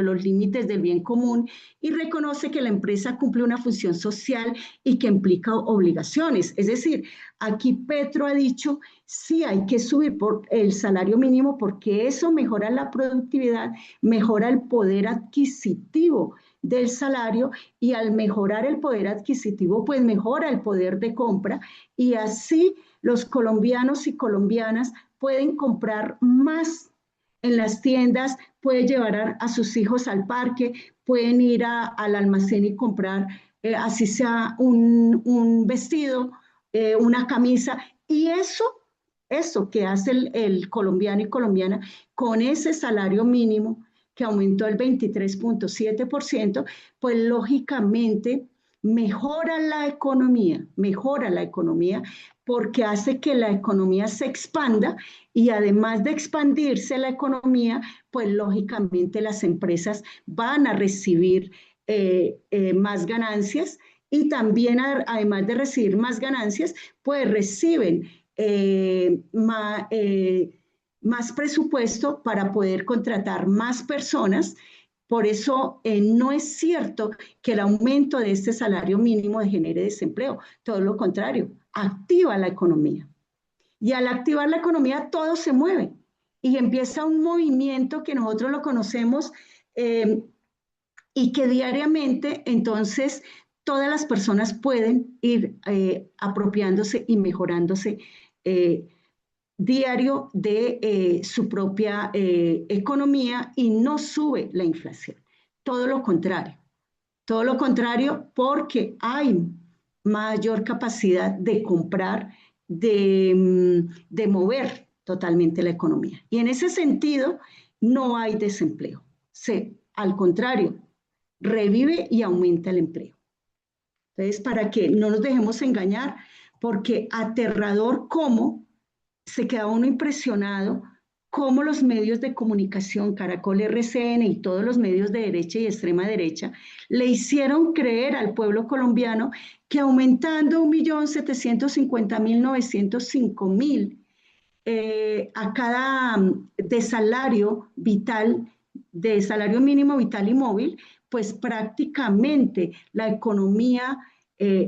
los límites del bien común, y reconoce que la empresa cumple una función social y que implica obligaciones. Es decir, aquí Petro ha dicho, sí, hay que subir por el salario mínimo porque eso mejora la productividad, mejora el poder adquisitivo del salario, y al mejorar el poder adquisitivo, pues mejora el poder de compra, y así los colombianos y colombianas pueden comprar más en las tiendas, pueden llevar a sus hijos al parque, pueden ir al almacén y comprar, así sea un vestido, una camisa, y eso que hace el colombiano y colombiana con ese salario mínimo que aumentó el 23.7%, pues lógicamente mejora la economía porque hace que la economía se expanda, y además de expandirse la economía, pues lógicamente las empresas van a recibir más ganancias, y también además de recibir más ganancias, pues reciben más presupuesto para poder contratar más personas. Por eso no es cierto que el aumento de este salario mínimo genere desempleo, todo lo contrario, activa la economía. Y al activar la economía todo se mueve y empieza un movimiento que nosotros lo conocemos, y que diariamente entonces todas las personas pueden ir apropiándose y mejorándose eh, diario de su propia economía, y no sube la inflación. Todo lo contrario porque hay mayor capacidad de comprar, de mover totalmente la economía. Y en ese sentido, no hay desempleo. Al contrario, revive y aumenta el empleo. Entonces, para que no nos dejemos engañar, porque aterrador cómo se queda uno impresionado cómo los medios de comunicación, Caracol, RCN y todos los medios de derecha y extrema derecha, le hicieron creer al pueblo colombiano que aumentando 1.750.905.000 a cada de salario vital, de salario mínimo vital y móvil, pues prácticamente la economía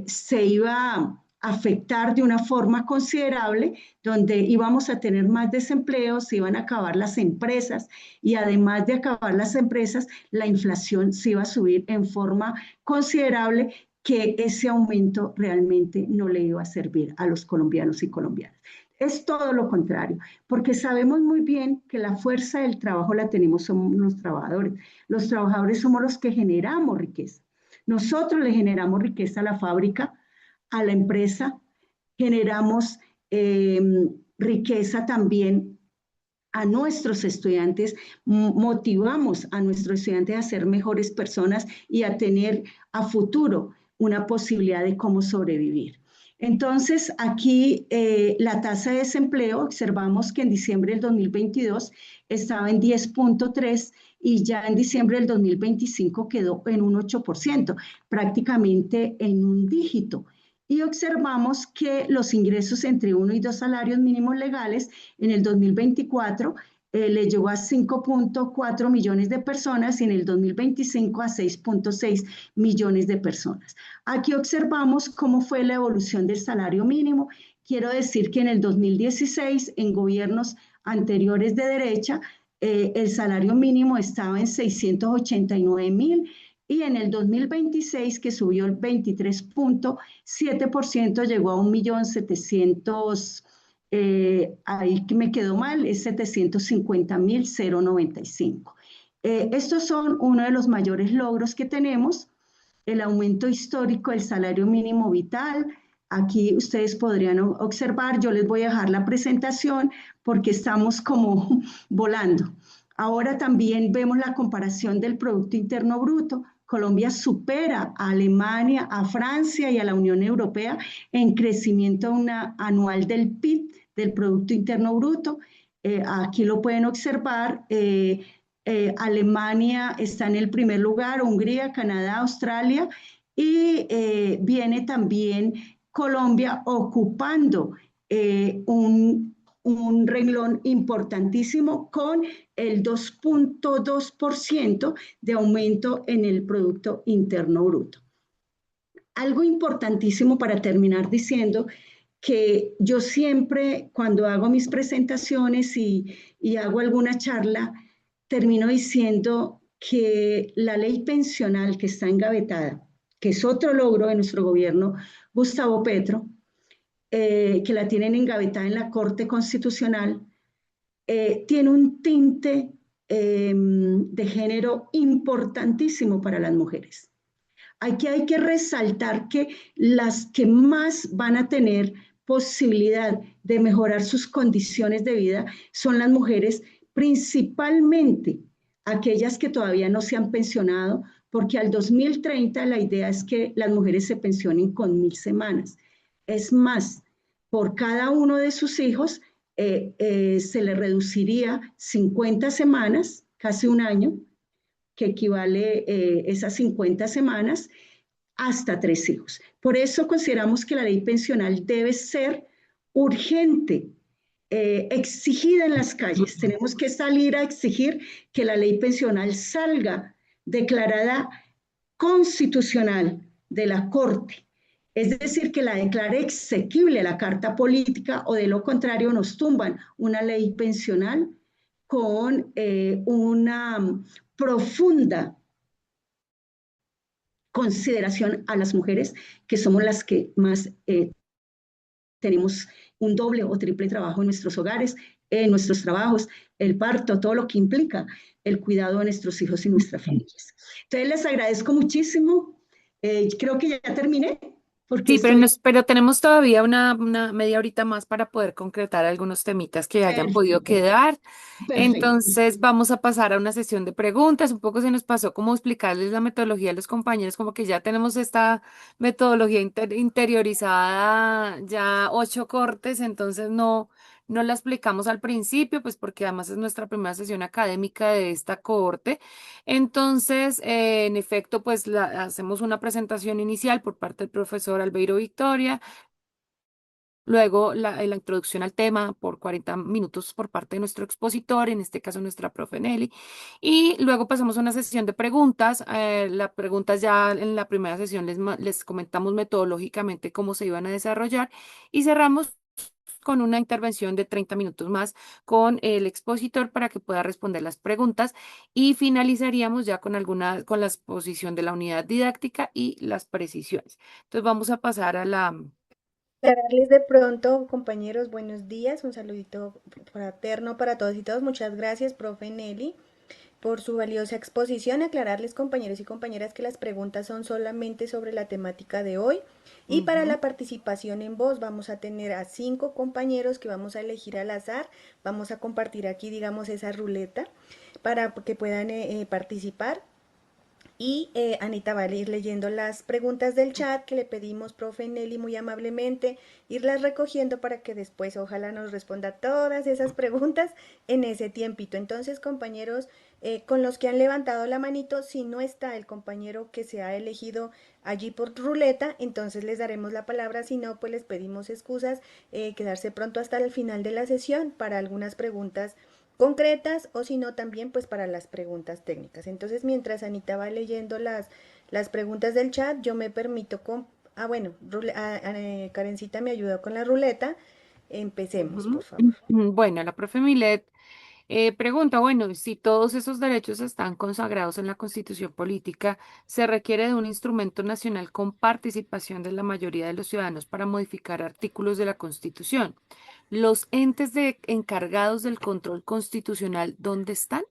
se iba afectar de una forma considerable, donde íbamos a tener más desempleo, se iban a acabar las empresas y además de acabar las empresas, la inflación se iba a subir en forma considerable, que ese aumento realmente no le iba a servir a los colombianos y colombianas. Es todo lo contrario, porque sabemos muy bien que la fuerza del trabajo la tenemos somos los trabajadores. Los trabajadores somos los que generamos riqueza. Nosotros le generamos riqueza a la fábrica, a la empresa, generamos eh, riqueza también a nuestros estudiantes, motivamos a nuestros estudiantes a ser mejores personas y a tener a futuro una posibilidad de cómo sobrevivir. Entonces, aquí la tasa de desempleo, observamos que en diciembre del 2022 estaba en 10.3 y ya en diciembre del 2025 quedó en un 8%, prácticamente en un dígito. Y observamos que los ingresos entre 1 y 2 salarios mínimos legales en el 2024 le llegó a 5.4 millones de personas y en el 2025 a 6.6 millones de personas. Aquí observamos cómo fue la evolución del salario mínimo. Quiero decir que en el 2016, en gobiernos anteriores de derecha, el salario mínimo estaba en 689.000 y en el 2026, que subió el 23.7%, llegó a 1.700.000. Ahí que me quedó mal, es 750.095. Estos son uno de los mayores logros que tenemos, el aumento histórico del salario mínimo vital. Aquí ustedes podrían observar, yo les voy a dejar la presentación porque estamos como volando. Ahora también vemos la comparación del Producto Interno Bruto. Colombia supera a Alemania, a Francia y a la Unión Europea en crecimiento anual del PIB, del Producto Interno Bruto. Aquí lo pueden observar. Alemania está en el primer lugar, Hungría, Canadá, Australia, y viene también Colombia ocupando un renglón importantísimo con el 2.2% de aumento en el Producto Interno Bruto. Algo importantísimo para terminar diciendo que yo siempre cuando hago mis presentaciones y hago alguna charla, termino diciendo que la ley pensional que está engavetada, que es otro logro de nuestro gobierno, Gustavo Petro, que la tienen engavetada en la Corte Constitucional, tiene un tinte de género importantísimo para las mujeres. Aquí hay que resaltar que las que más van a tener posibilidad de mejorar sus condiciones de vida son las mujeres, principalmente aquellas que todavía no se han pensionado, porque al 2030 la idea es que las mujeres se pensionen con 1.000 semanas. Es más, por cada uno de sus hijos se le reduciría 50 semanas, casi un año, que equivale esas 50 semanas hasta 3 hijos. Por eso consideramos que la ley pensional debe ser urgente, exigida en las calles. Tenemos que salir a exigir que la ley pensional salga declarada constitucional de la Corte. Es decir, que la declare exequible la Carta Política o de lo contrario nos tumban una ley pensional con una profunda consideración a las mujeres, que somos las que más tenemos un doble o triple trabajo en nuestros hogares, en nuestros trabajos, el parto, todo lo que implica el cuidado de nuestros hijos y nuestras familias. Entonces les agradezco muchísimo. Creo que ya terminé, porque Sí, estoy pero tenemos todavía una media horita más para poder concretar algunos temitas que hayan podido perfecto, quedar. perfecto. Entonces vamos a pasar a una sesión de preguntas. Un poco se nos pasó como explicarles la metodología a los compañeros, como que ya tenemos esta metodología interiorizada, ya 8 cortes, entonces no la explicamos al principio, pues porque además es nuestra primera sesión académica de esta cohorte. Entonces, en efecto, pues hacemos una presentación inicial por parte del profesor Albeiro Victoria. Luego la introducción al tema por 40 minutos por parte de nuestro expositor, en este caso nuestra profe Nelly. Y luego pasamos a una sesión de preguntas. Las preguntas ya en la primera sesión les comentamos metodológicamente cómo se iban a desarrollar y cerramos con una intervención de 30 minutos más con el expositor para que pueda responder las preguntas y finalizaríamos ya con la exposición de la unidad didáctica y las precisiones. Entonces vamos a pasar a la... Aclararles de pronto, compañeros, buenos días, un saludito fraterno para todos y todas. Muchas gracias, profe Nelly, por su valiosa exposición. Aclararles, compañeros y compañeras, que las preguntas son solamente sobre la temática de hoy. Y para Ujú. la participación en voz vamos a tener a 5 compañeros que vamos a elegir al azar. Vamos a compartir aquí, digamos, esa ruleta para que puedan participar. Y Anita va a ir leyendo las preguntas del chat que le pedimos, profe Nelly, muy amablemente, irlas recogiendo para que después ojalá nos responda todas esas preguntas en ese tiempito. Entonces, compañeros, con los que han levantado la manito, si no está el compañero que se ha elegido allí por ruleta, entonces les daremos la palabra, si no, pues les pedimos excusas, quedarse pronto hasta el final de la sesión para algunas preguntas concretas o si no también pues para las preguntas técnicas. Entonces mientras Anita va leyendo las preguntas del chat, yo me permito bueno, Karencita me ayudó con la ruleta. Empecemos, por Ujú. favor. Bueno, la profe Milet pregunta, bueno, si todos esos derechos están consagrados en la Constitución Política, ¿se requiere de un instrumento nacional con participación de la mayoría de los ciudadanos para modificar artículos de la Constitución? ¿Los entes encargados del control constitucional, dónde están?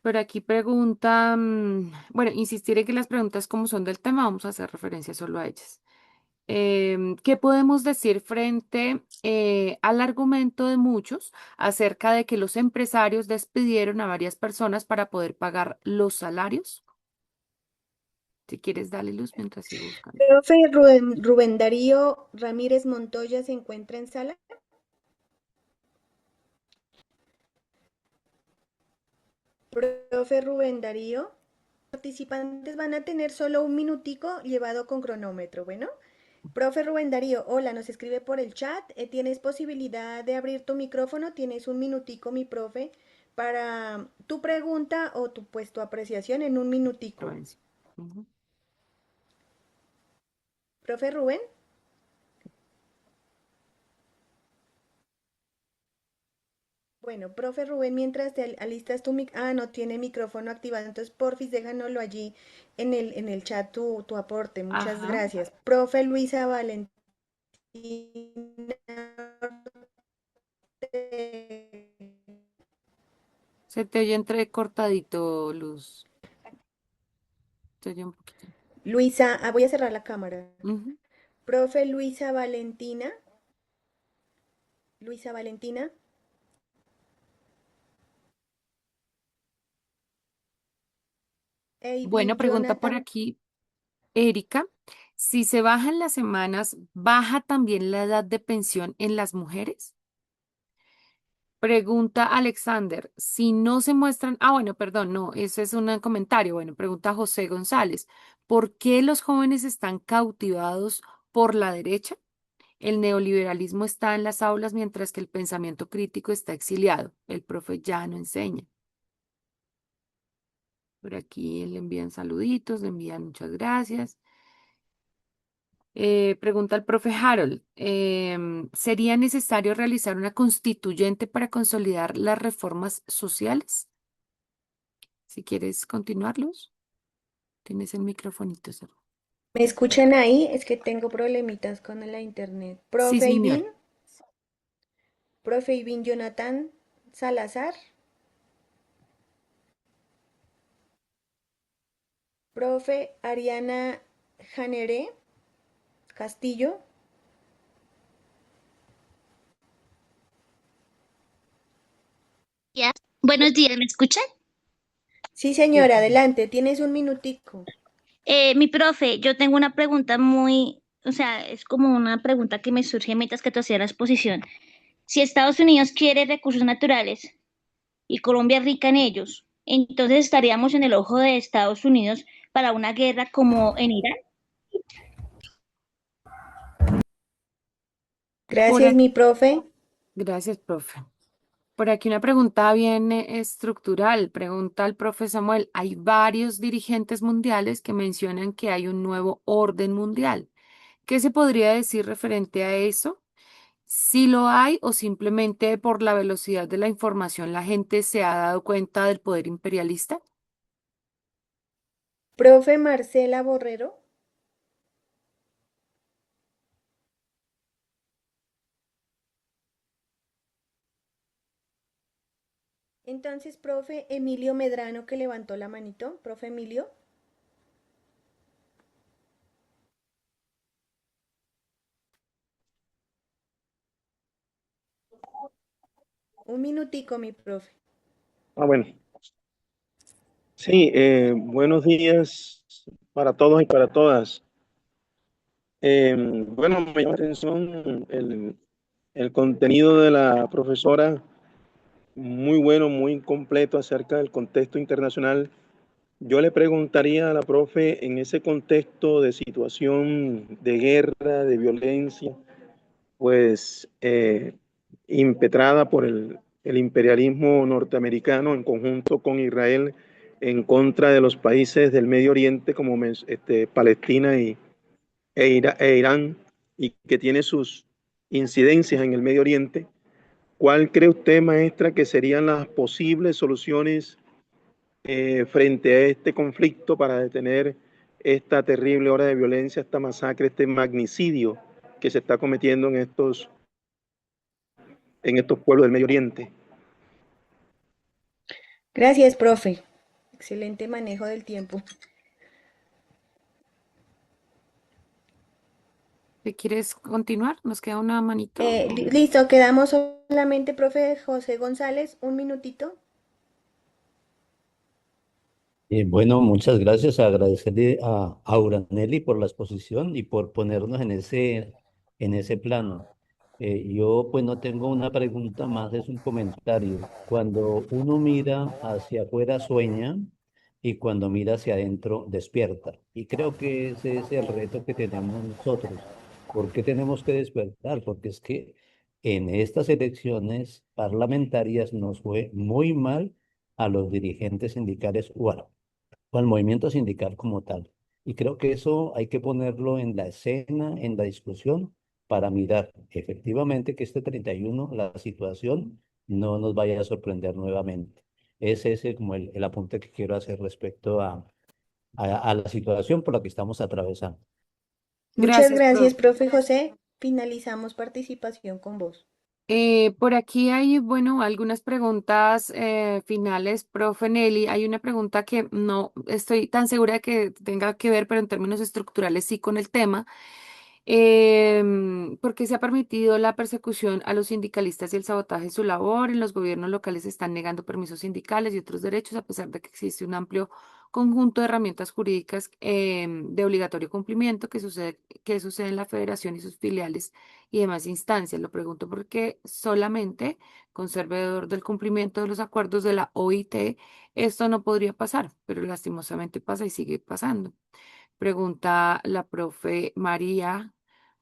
Pero aquí preguntan, bueno, insistiré que las preguntas como son del tema, vamos a hacer referencia solo a ellas. ¿Qué podemos decir frente al argumento de muchos acerca de que los empresarios despidieron a varias personas para poder pagar los salarios? Si quieres, dale luz mientras sigo buscando. Profe Rubén Darío Ramírez Montoya se encuentra en sala. Profe Rubén Darío, participantes van a tener solo un minutico llevado con cronómetro, bueno. Profe Rubén Darío, hola, nos escribe por el chat. ¿Tienes posibilidad de abrir tu micrófono? Tienes un minutico, mi profe, para tu pregunta o tu apreciación en un minutico. Intervención. Ujú. Profe Rubén. Bueno, profe Rubén, mientras te alistas no tiene micrófono activado, entonces porfis déjanoslo allí en el chat tu aporte. Muchas Ajá. gracias. Profe Luisa Valentina. Se te oye entrecortadito, Luz. Se oye un poquito. Luisa, voy a cerrar la cámara. Ujú. Profe Luisa Valentina. Luisa Valentina. Bueno, Eivin pregunta por Jonathan. aquí, Erika. Si se bajan las semanas, ¿baja también la edad de pensión en las mujeres? Pregunta Alexander, si no se muestran, bueno, perdón, no, ese es un comentario. Bueno, pregunta José González, ¿por qué los jóvenes están cautivados por la derecha? El neoliberalismo está en las aulas mientras que el pensamiento crítico está exiliado. El profe ya no enseña. Por aquí le envían saluditos, le envían muchas gracias. Pregunta el profe Harold, ¿sería necesario realizar una constituyente para consolidar las reformas sociales? Si quieres continuarlos, tienes el microfonito cerrado. ¿Me escuchan ahí? Es que tengo problemitas con la internet. Sí, señor. Profe Ivin Jonathan Salazar. Profe Ariana Janeré Castillo. Días. Buenos días, ¿me escuchan? Sí, Sí, señora, señor. adelante, tienes un minutico. Mi profe, yo tengo una pregunta o sea, es como una pregunta que me surge mientras que te hacía la exposición. Si Estados Unidos quiere recursos naturales y Colombia es rica en ellos, entonces estaríamos en el ojo de Estados Unidos para una guerra como en Irán. Por Gracias, aquí, mi profe. gracias, profe. Por aquí una pregunta bien estructural. Pregunta al profe Samuel. Hay varios dirigentes mundiales que mencionan que hay un nuevo orden mundial. ¿Qué se podría decir referente a eso? Si lo hay o simplemente por la velocidad de la información la gente se ha dado cuenta del poder imperialista. Profe Marcela Borrero. Entonces, profe Emilio Medrano que levantó la manito. Profe Emilio. Un minutico, mi profe. Bueno, sí, buenos días para todos y para todas. Bueno, me llama la atención el contenido de la profesora, muy bueno, muy completo acerca del contexto internacional. Yo le preguntaría a la profe, en ese contexto de situación de guerra, de violencia, pues impetrada por el imperialismo norteamericano en conjunto con Israel en contra de los países del Medio Oriente como Palestina e Irán, y que tiene sus incidencias en el Medio Oriente. ¿Cuál cree usted, maestra, que serían las posibles soluciones frente a este conflicto para detener esta terrible ola de violencia, esta masacre, este magnicidio que se está cometiendo en estos pueblos del Medio Oriente? Gracias, profe. Excelente manejo del tiempo. ¿Te quieres continuar? Nos queda una manito. Listo, quedamos solamente, profe José González, un minutito. Bueno, muchas gracias. Agradecerle a Aura Nelly por la exposición y por ponernos en ese plano. Yo pues no tengo una pregunta más, es un comentario. Cuando uno mira hacia afuera sueña y cuando mira hacia adentro despierta. Y creo que ese es el reto que tenemos nosotros. ¿Por qué tenemos que despertar? Porque es que en estas elecciones parlamentarias nos fue muy mal a los dirigentes sindicales o al movimiento sindical como tal. Y creo que eso hay que ponerlo en la escena, en la discusión, para mirar efectivamente que este 31 la situación no nos vaya a sorprender nuevamente. Ese es como el apunte que quiero hacer respecto a la situación por la que estamos atravesando. Muchas Gracias, gracias, profe. profe José. Finalizamos participación con vos. Por aquí hay, bueno, algunas preguntas finales, profe Nelly. Hay una pregunta que no estoy tan segura de que tenga que ver, pero en términos estructurales sí con el tema. ¿Por qué se ha permitido la persecución a los sindicalistas y el sabotaje de su labor? En los gobiernos locales se están negando permisos sindicales y otros derechos, a pesar de que existe un amplio conjunto de herramientas jurídicas de obligatorio cumplimiento que sucede en la federación y sus filiales y demás instancias. Lo pregunto porque solamente con ser veedor del cumplimiento de los acuerdos de la OIT, esto no podría pasar, pero lastimosamente pasa y sigue pasando. Pregunta la profe María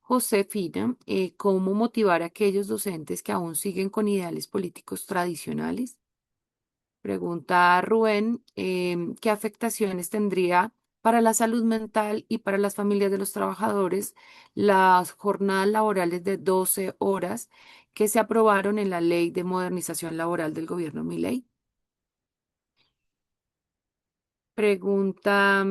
Josefina, ¿cómo motivar a aquellos docentes que aún siguen con ideales políticos tradicionales? Pregunta Rubén, ¿qué afectaciones tendría para la salud mental y para las familias de los trabajadores las jornadas laborales de 12 horas que se aprobaron en la Ley de Modernización Laboral del gobierno Milei? Pregunta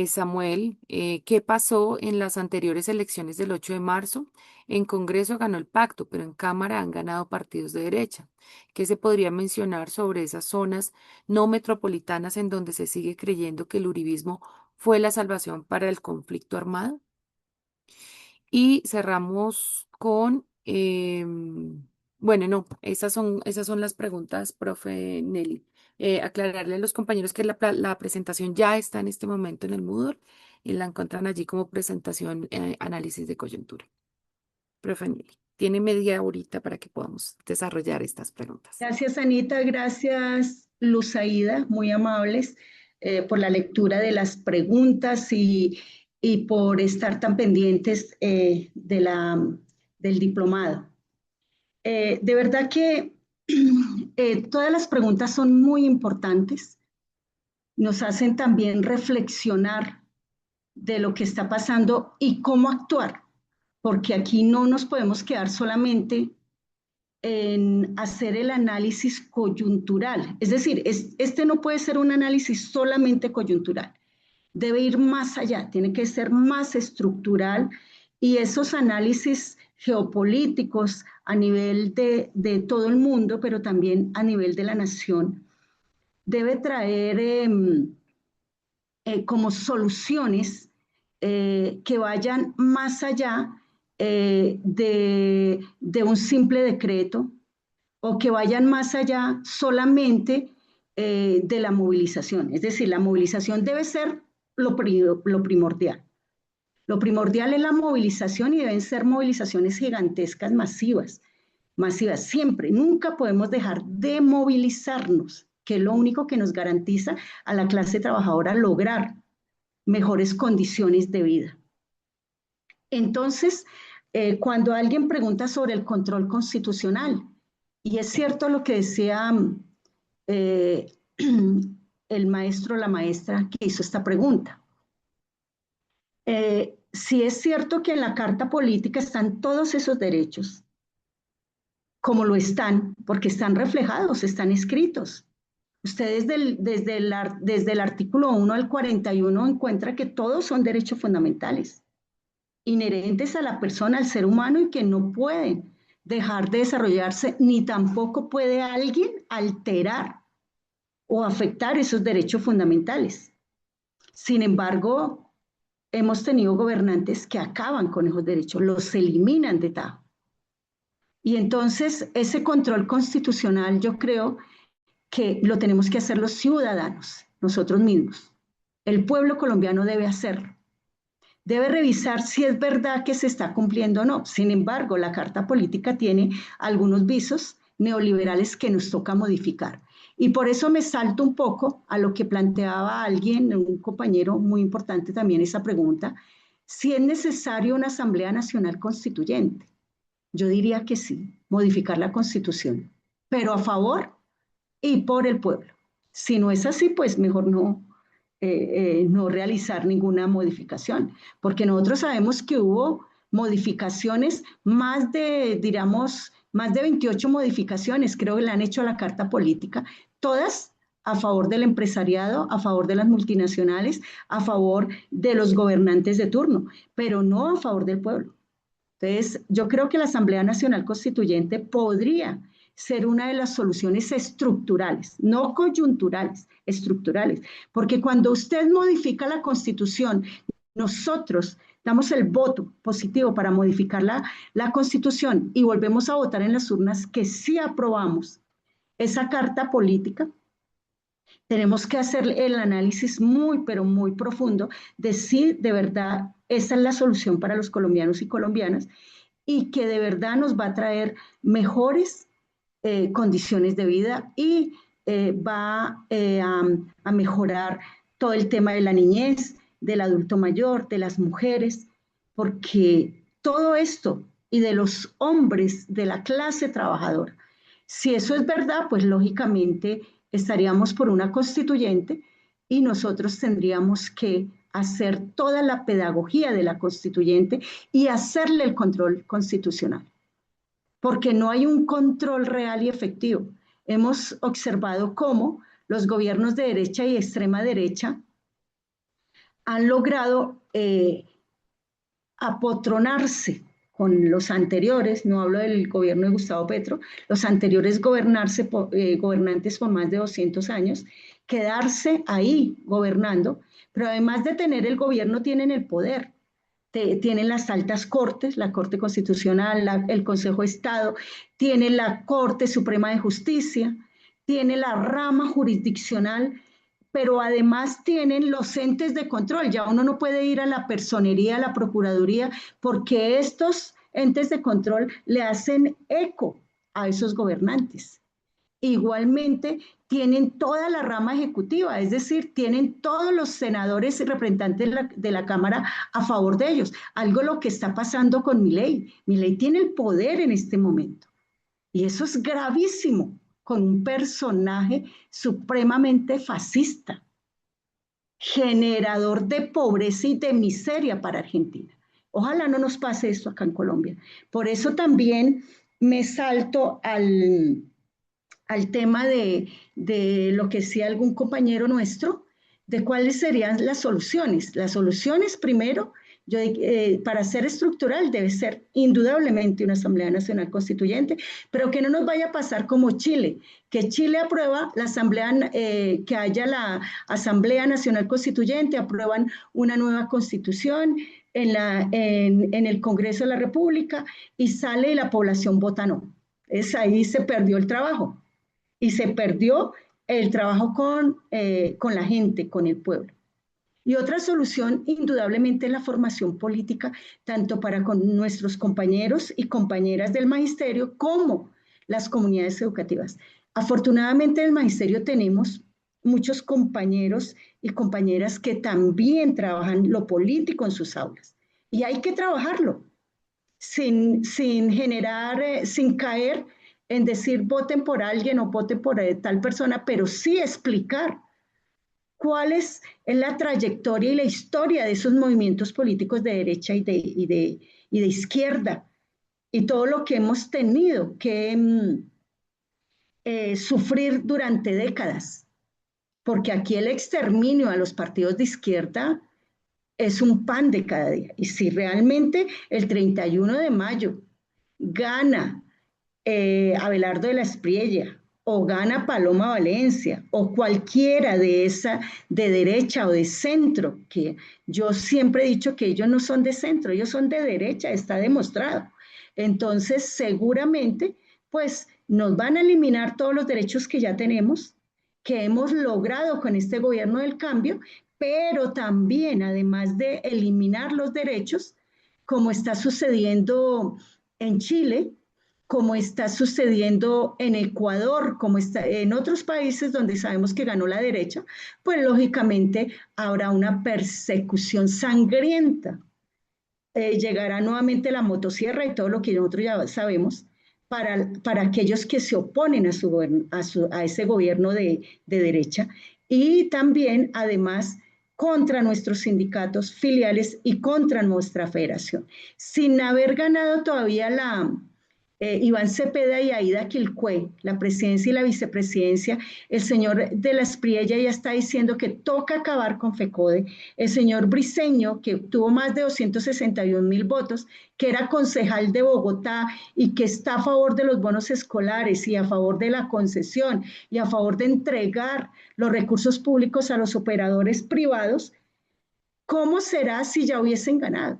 Samuel, ¿qué pasó en las anteriores elecciones del 8 de marzo? En Congreso ganó el pacto, pero en Cámara han ganado partidos de derecha. ¿Qué se podría mencionar sobre esas zonas no metropolitanas en donde se sigue creyendo que el uribismo fue la salvación para el conflicto armado? Y cerramos con, bueno, no, esas son las preguntas, profe Nelly. Aclararle a los compañeros que la presentación ya está en este momento en el Moodle y la encuentran allí como presentación, análisis de coyuntura. Profe Nelly, tiene media horita para que podamos desarrollar estas preguntas. Gracias, Anita. Gracias, Luzaída, muy amables por la lectura de las preguntas y y por estar tan pendientes del diplomado. De verdad que todas las preguntas son muy importantes, nos hacen también reflexionar de lo que está pasando y cómo actuar, porque aquí no nos podemos quedar solamente en hacer el análisis coyuntural. Es decir, este no puede ser un análisis solamente coyuntural, debe ir más allá, tiene que ser más estructural, y esos análisis geopolíticos a nivel de todo el mundo, pero también a nivel de la nación, debe traer como soluciones que vayan más allá de un simple decreto, o que vayan más allá solamente de la movilización. Es decir, la movilización debe ser lo primordial. Lo primordial es la movilización, y deben ser movilizaciones gigantescas, masivas, masivas, siempre. Nunca podemos dejar de movilizarnos, que es lo único que nos garantiza a la clase trabajadora lograr mejores condiciones de vida. Entonces, cuando alguien pregunta sobre el control constitucional, y es cierto lo que decía el maestro o la maestra que hizo esta pregunta, sí es cierto que en la Carta Política están todos esos derechos, como lo están, porque están reflejados, están escritos. Ustedes desde el artículo 1 al 41 encuentran que todos son derechos fundamentales, inherentes a la persona, al ser humano, y que no pueden dejar de desarrollarse, ni tampoco puede alguien alterar o afectar esos derechos fundamentales. Sin embargo, hemos tenido gobernantes que acaban con esos derechos, los eliminan de tajo. Y entonces ese control constitucional, yo creo que lo tenemos que hacer los ciudadanos, nosotros mismos. El pueblo colombiano debe hacerlo. Debe revisar si es verdad que se está cumpliendo o no. Sin embargo, la Carta Política tiene algunos visos neoliberales que nos toca modificar. Y por eso me salto un poco a lo que planteaba alguien, un compañero muy importante también, esa pregunta, si es necesario una Asamblea Nacional Constituyente. Yo diría que sí, modificar la Constitución, pero a favor y por el pueblo. Si no es así, pues mejor no realizar ninguna modificación, porque nosotros sabemos que hubo modificaciones, más de 28 modificaciones, creo que le han hecho a la Carta Política, todas a favor del empresariado, a favor de las multinacionales, a favor de los gobernantes de turno, pero no a favor del pueblo. Entonces, yo creo que la Asamblea Nacional Constituyente podría ser una de las soluciones estructurales, no coyunturales, estructurales, porque cuando usted modifica la Constitución, nosotros damos el voto positivo para modificar la Constitución y volvemos a votar en las urnas que sí aprobamos esa Carta Política. Tenemos que hacer el análisis muy, pero muy profundo de si de verdad esa es la solución para los colombianos y colombianas, y que de verdad nos va a traer mejores condiciones de vida, y va a mejorar todo el tema de la niñez, del adulto mayor, de las mujeres, porque todo esto, y de los hombres de la clase trabajadora, si eso es verdad, pues lógicamente estaríamos por una constituyente, y nosotros tendríamos que hacer toda la pedagogía de la constituyente y hacerle el control constitucional, porque no hay un control real y efectivo. Hemos observado cómo los gobiernos de derecha y extrema derecha han logrado apotronarse con los anteriores, no hablo del gobierno de Gustavo Petro, los anteriores gobernantes por más de 200 años, quedarse ahí gobernando, pero además de tener el gobierno, tienen el poder. Tienen las altas cortes, la Corte Constitucional, el Consejo de Estado, tiene la Corte Suprema de Justicia, tiene la rama jurisdiccional, pero además tienen los entes de control. Ya uno no puede ir a la personería, a la procuraduría, porque estos entes de control le hacen eco a esos gobernantes. Igualmente tienen toda la rama ejecutiva, es decir, tienen todos los senadores y representantes de la Cámara a favor de ellos. Algo lo que está pasando con Milei. Milei tiene el poder en este momento. Y eso es gravísimo con un personaje supremamente fascista, generador de pobreza y de miseria para Argentina. Ojalá no nos pase esto acá en Colombia. Por eso también me salto al tema de lo que decía algún compañero nuestro, de cuáles serían las soluciones. Las soluciones, primero, para ser estructural debe ser indudablemente una Asamblea Nacional Constituyente, pero que no nos vaya a pasar como Chile, que Chile aprueba la Asamblea, que haya la Asamblea Nacional Constituyente, aprueban una nueva constitución en el Congreso de la República y sale y la población vota no. Ahí se perdió el trabajo. Y se perdió el trabajo con la gente, con el pueblo. Y otra solución, indudablemente, es la formación política, tanto para con nuestros compañeros y compañeras del magisterio como las comunidades educativas. Afortunadamente, en el magisterio tenemos muchos compañeros y compañeras que también trabajan lo político en sus aulas. Y hay que trabajarlo, sin caer en decir voten por alguien o voten por tal persona, pero sí explicar cuál es la trayectoria y la historia de esos movimientos políticos de derecha y de izquierda, y todo lo que hemos tenido que sufrir durante décadas, porque aquí el exterminio a los partidos de izquierda es un pan de cada día. Y si realmente el 31 de mayo gana Abelardo de la Espriella, o gana Paloma Valencia, o cualquiera de esa, de derecha o de centro, que yo siempre he dicho que ellos no son de centro, ellos son de derecha, está demostrado. Entonces, seguramente, pues nos van a eliminar todos los derechos que ya tenemos, que hemos logrado con este gobierno del cambio, pero también, además de eliminar los derechos, como está sucediendo en Chile, como está sucediendo en Ecuador, como está en otros países donde sabemos que ganó la derecha, pues lógicamente habrá una persecución sangrienta. Llegará nuevamente la motosierra y todo lo que nosotros ya sabemos para aquellos que se oponen a ese gobierno de derecha, y también, además, contra nuestros sindicatos filiales y contra nuestra federación. Sin haber ganado todavía Iván Cepeda y Aida Quilcué, la presidencia y la vicepresidencia, el señor de la Espriella ya está diciendo que toca acabar con FECODE, el señor Briceño, que tuvo más de 261,000 votos, que era concejal de Bogotá y que está a favor de los bonos escolares y a favor de la concesión y a favor de entregar los recursos públicos a los operadores privados, ¿cómo será si ya hubiesen ganado?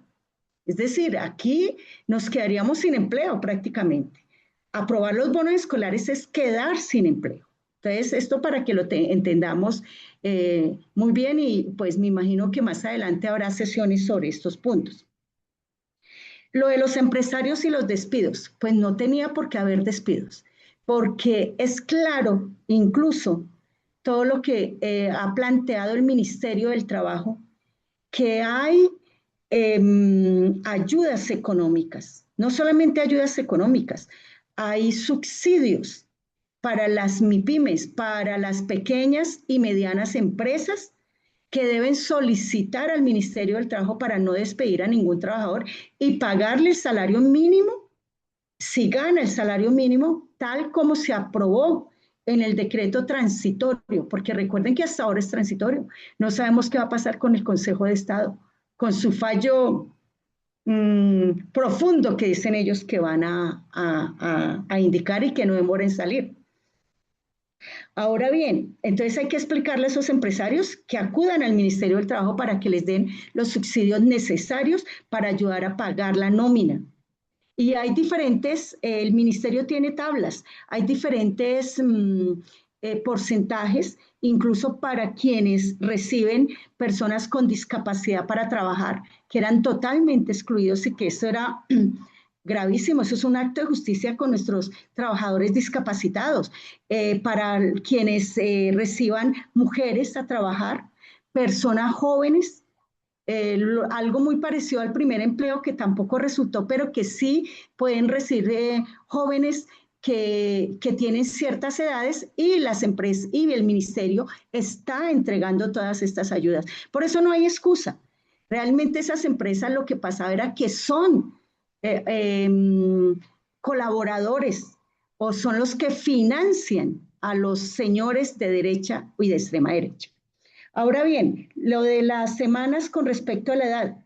Es decir, aquí nos quedaríamos sin empleo prácticamente. Aprobar los bonos escolares es quedar sin empleo. Entonces, esto para que lo entendamos muy bien, y pues me imagino que más adelante habrá sesiones sobre estos puntos. Lo de los empresarios y los despidos, pues no tenía por qué haber despidos, porque es claro, incluso todo lo que ha planteado el Ministerio del Trabajo, que hay ayudas económicas, no solamente ayudas económicas, hay subsidios para las MIPYMES, para las pequeñas y medianas empresas que deben solicitar al Ministerio del Trabajo para no despedir a ningún trabajador y pagarle el salario mínimo si gana el salario mínimo, tal como se aprobó en el decreto transitorio, porque recuerden que hasta ahora es transitorio, no sabemos qué va a pasar con el Consejo de Estado, con su fallo profundo que dicen ellos que van a indicar y que no demora en salir. Ahora bien, entonces hay que explicarle a esos empresarios que acudan al Ministerio del Trabajo para que les den los subsidios necesarios para ayudar a pagar la nómina. Y hay diferentes, el ministerio tiene tablas, hay diferentes porcentajes, incluso para quienes reciben personas con discapacidad para trabajar, que eran totalmente excluidos, y que eso era Gravísimo, eso es un acto de justicia con nuestros trabajadores discapacitados, para quienes reciban mujeres a trabajar, personas jóvenes, algo muy parecido al primer empleo que tampoco resultó, pero que sí pueden recibir jóvenes que tienen ciertas edades y las empresas y el ministerio está entregando todas estas ayudas. Por eso no hay excusa. Realmente esas empresas lo que pasaba era que son eh, eh, colaboradores o son los que financian a los señores de derecha y de extrema derecha. Ahora bien, lo de las semanas con respecto a la edad.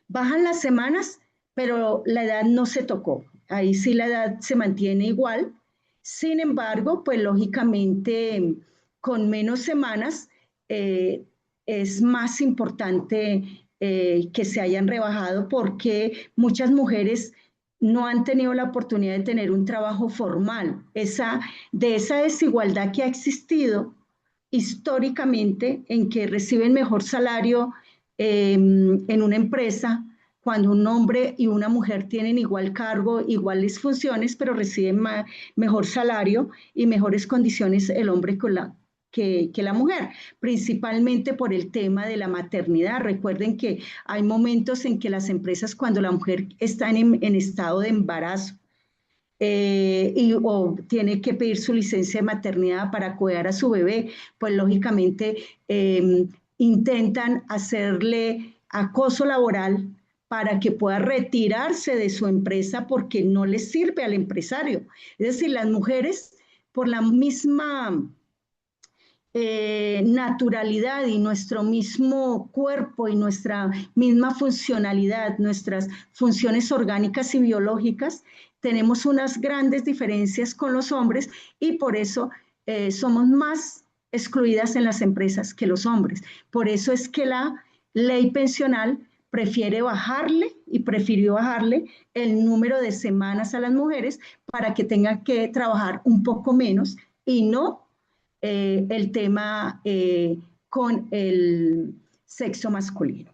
Bajan las semanas, pero la edad no se tocó. Ahí sí la edad se mantiene igual. Sin embargo, pues lógicamente con menos semanas es más importante que se hayan rebajado porque muchas mujeres no han tenido la oportunidad de tener un trabajo formal. De esa desigualdad que ha existido históricamente en que reciben mejor salario en una empresa cuando un hombre y una mujer tienen igual cargo, iguales funciones, pero reciben mejor salario y mejores condiciones el hombre que la mujer, principalmente por el tema de la maternidad. Recuerden que hay momentos en que las empresas, cuando la mujer está en estado de embarazo, o tiene que pedir su licencia de maternidad para cuidar a su bebé, pues lógicamente intentan hacerle acoso laboral para que pueda retirarse de su empresa porque no le sirve al empresario. Es decir, las mujeres, por la misma naturalidad y nuestro mismo cuerpo y nuestra misma funcionalidad, nuestras funciones orgánicas y biológicas, tenemos unas grandes diferencias con los hombres y por eso somos más excluidas en las empresas que los hombres. Por eso es que la ley pensional prefirió bajarle el número de semanas a las mujeres para que tengan que trabajar un poco menos y no el tema con el sexo masculino,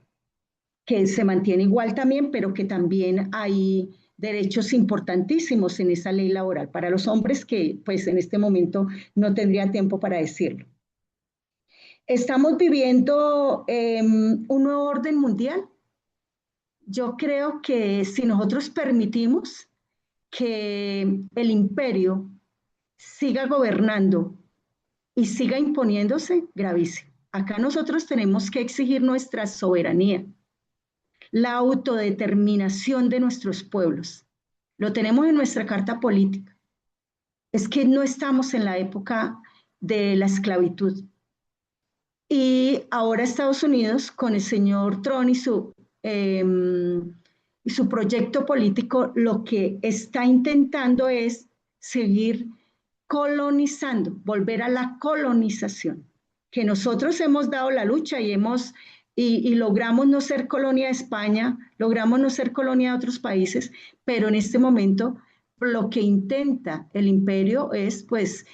que se mantiene igual también, pero que también hay derechos importantísimos en esa ley laboral para los hombres que pues en este momento no tendría tiempo para decirlo. Estamos viviendo un nuevo orden mundial. Yo creo que si nosotros permitimos que el imperio siga gobernando y siga imponiéndose, gravísimo. Acá nosotros tenemos que exigir nuestra soberanía, la autodeterminación de nuestros pueblos. Lo tenemos en nuestra carta política. Es que no estamos en la época de la esclavitud. Y ahora Estados Unidos, con el señor Trump y su proyecto político, lo que está intentando es seguir colonizando, volver a la colonización, que nosotros hemos dado la lucha y logramos no ser colonia de España, logramos no ser colonia de otros países, pero en este momento lo que intenta el imperio es pues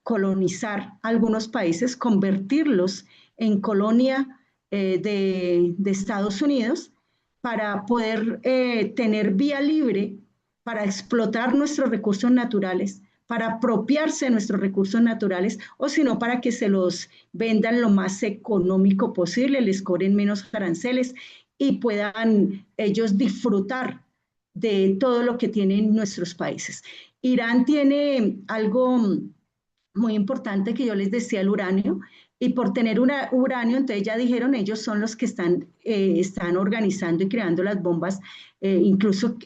colonizar algunos países, convertirlos en colonia de Estados Unidos para poder tener vía libre para explotar nuestros recursos naturales, para apropiarse de nuestros recursos naturales, o si no, para que se los vendan lo más económico posible, les cobren menos aranceles y puedan ellos disfrutar de todo lo que tienen nuestros países. Irán tiene algo muy importante que yo les decía, el uranio, y por tener uranio, entonces ya dijeron, ellos son los que están organizando y creando las bombas, incluso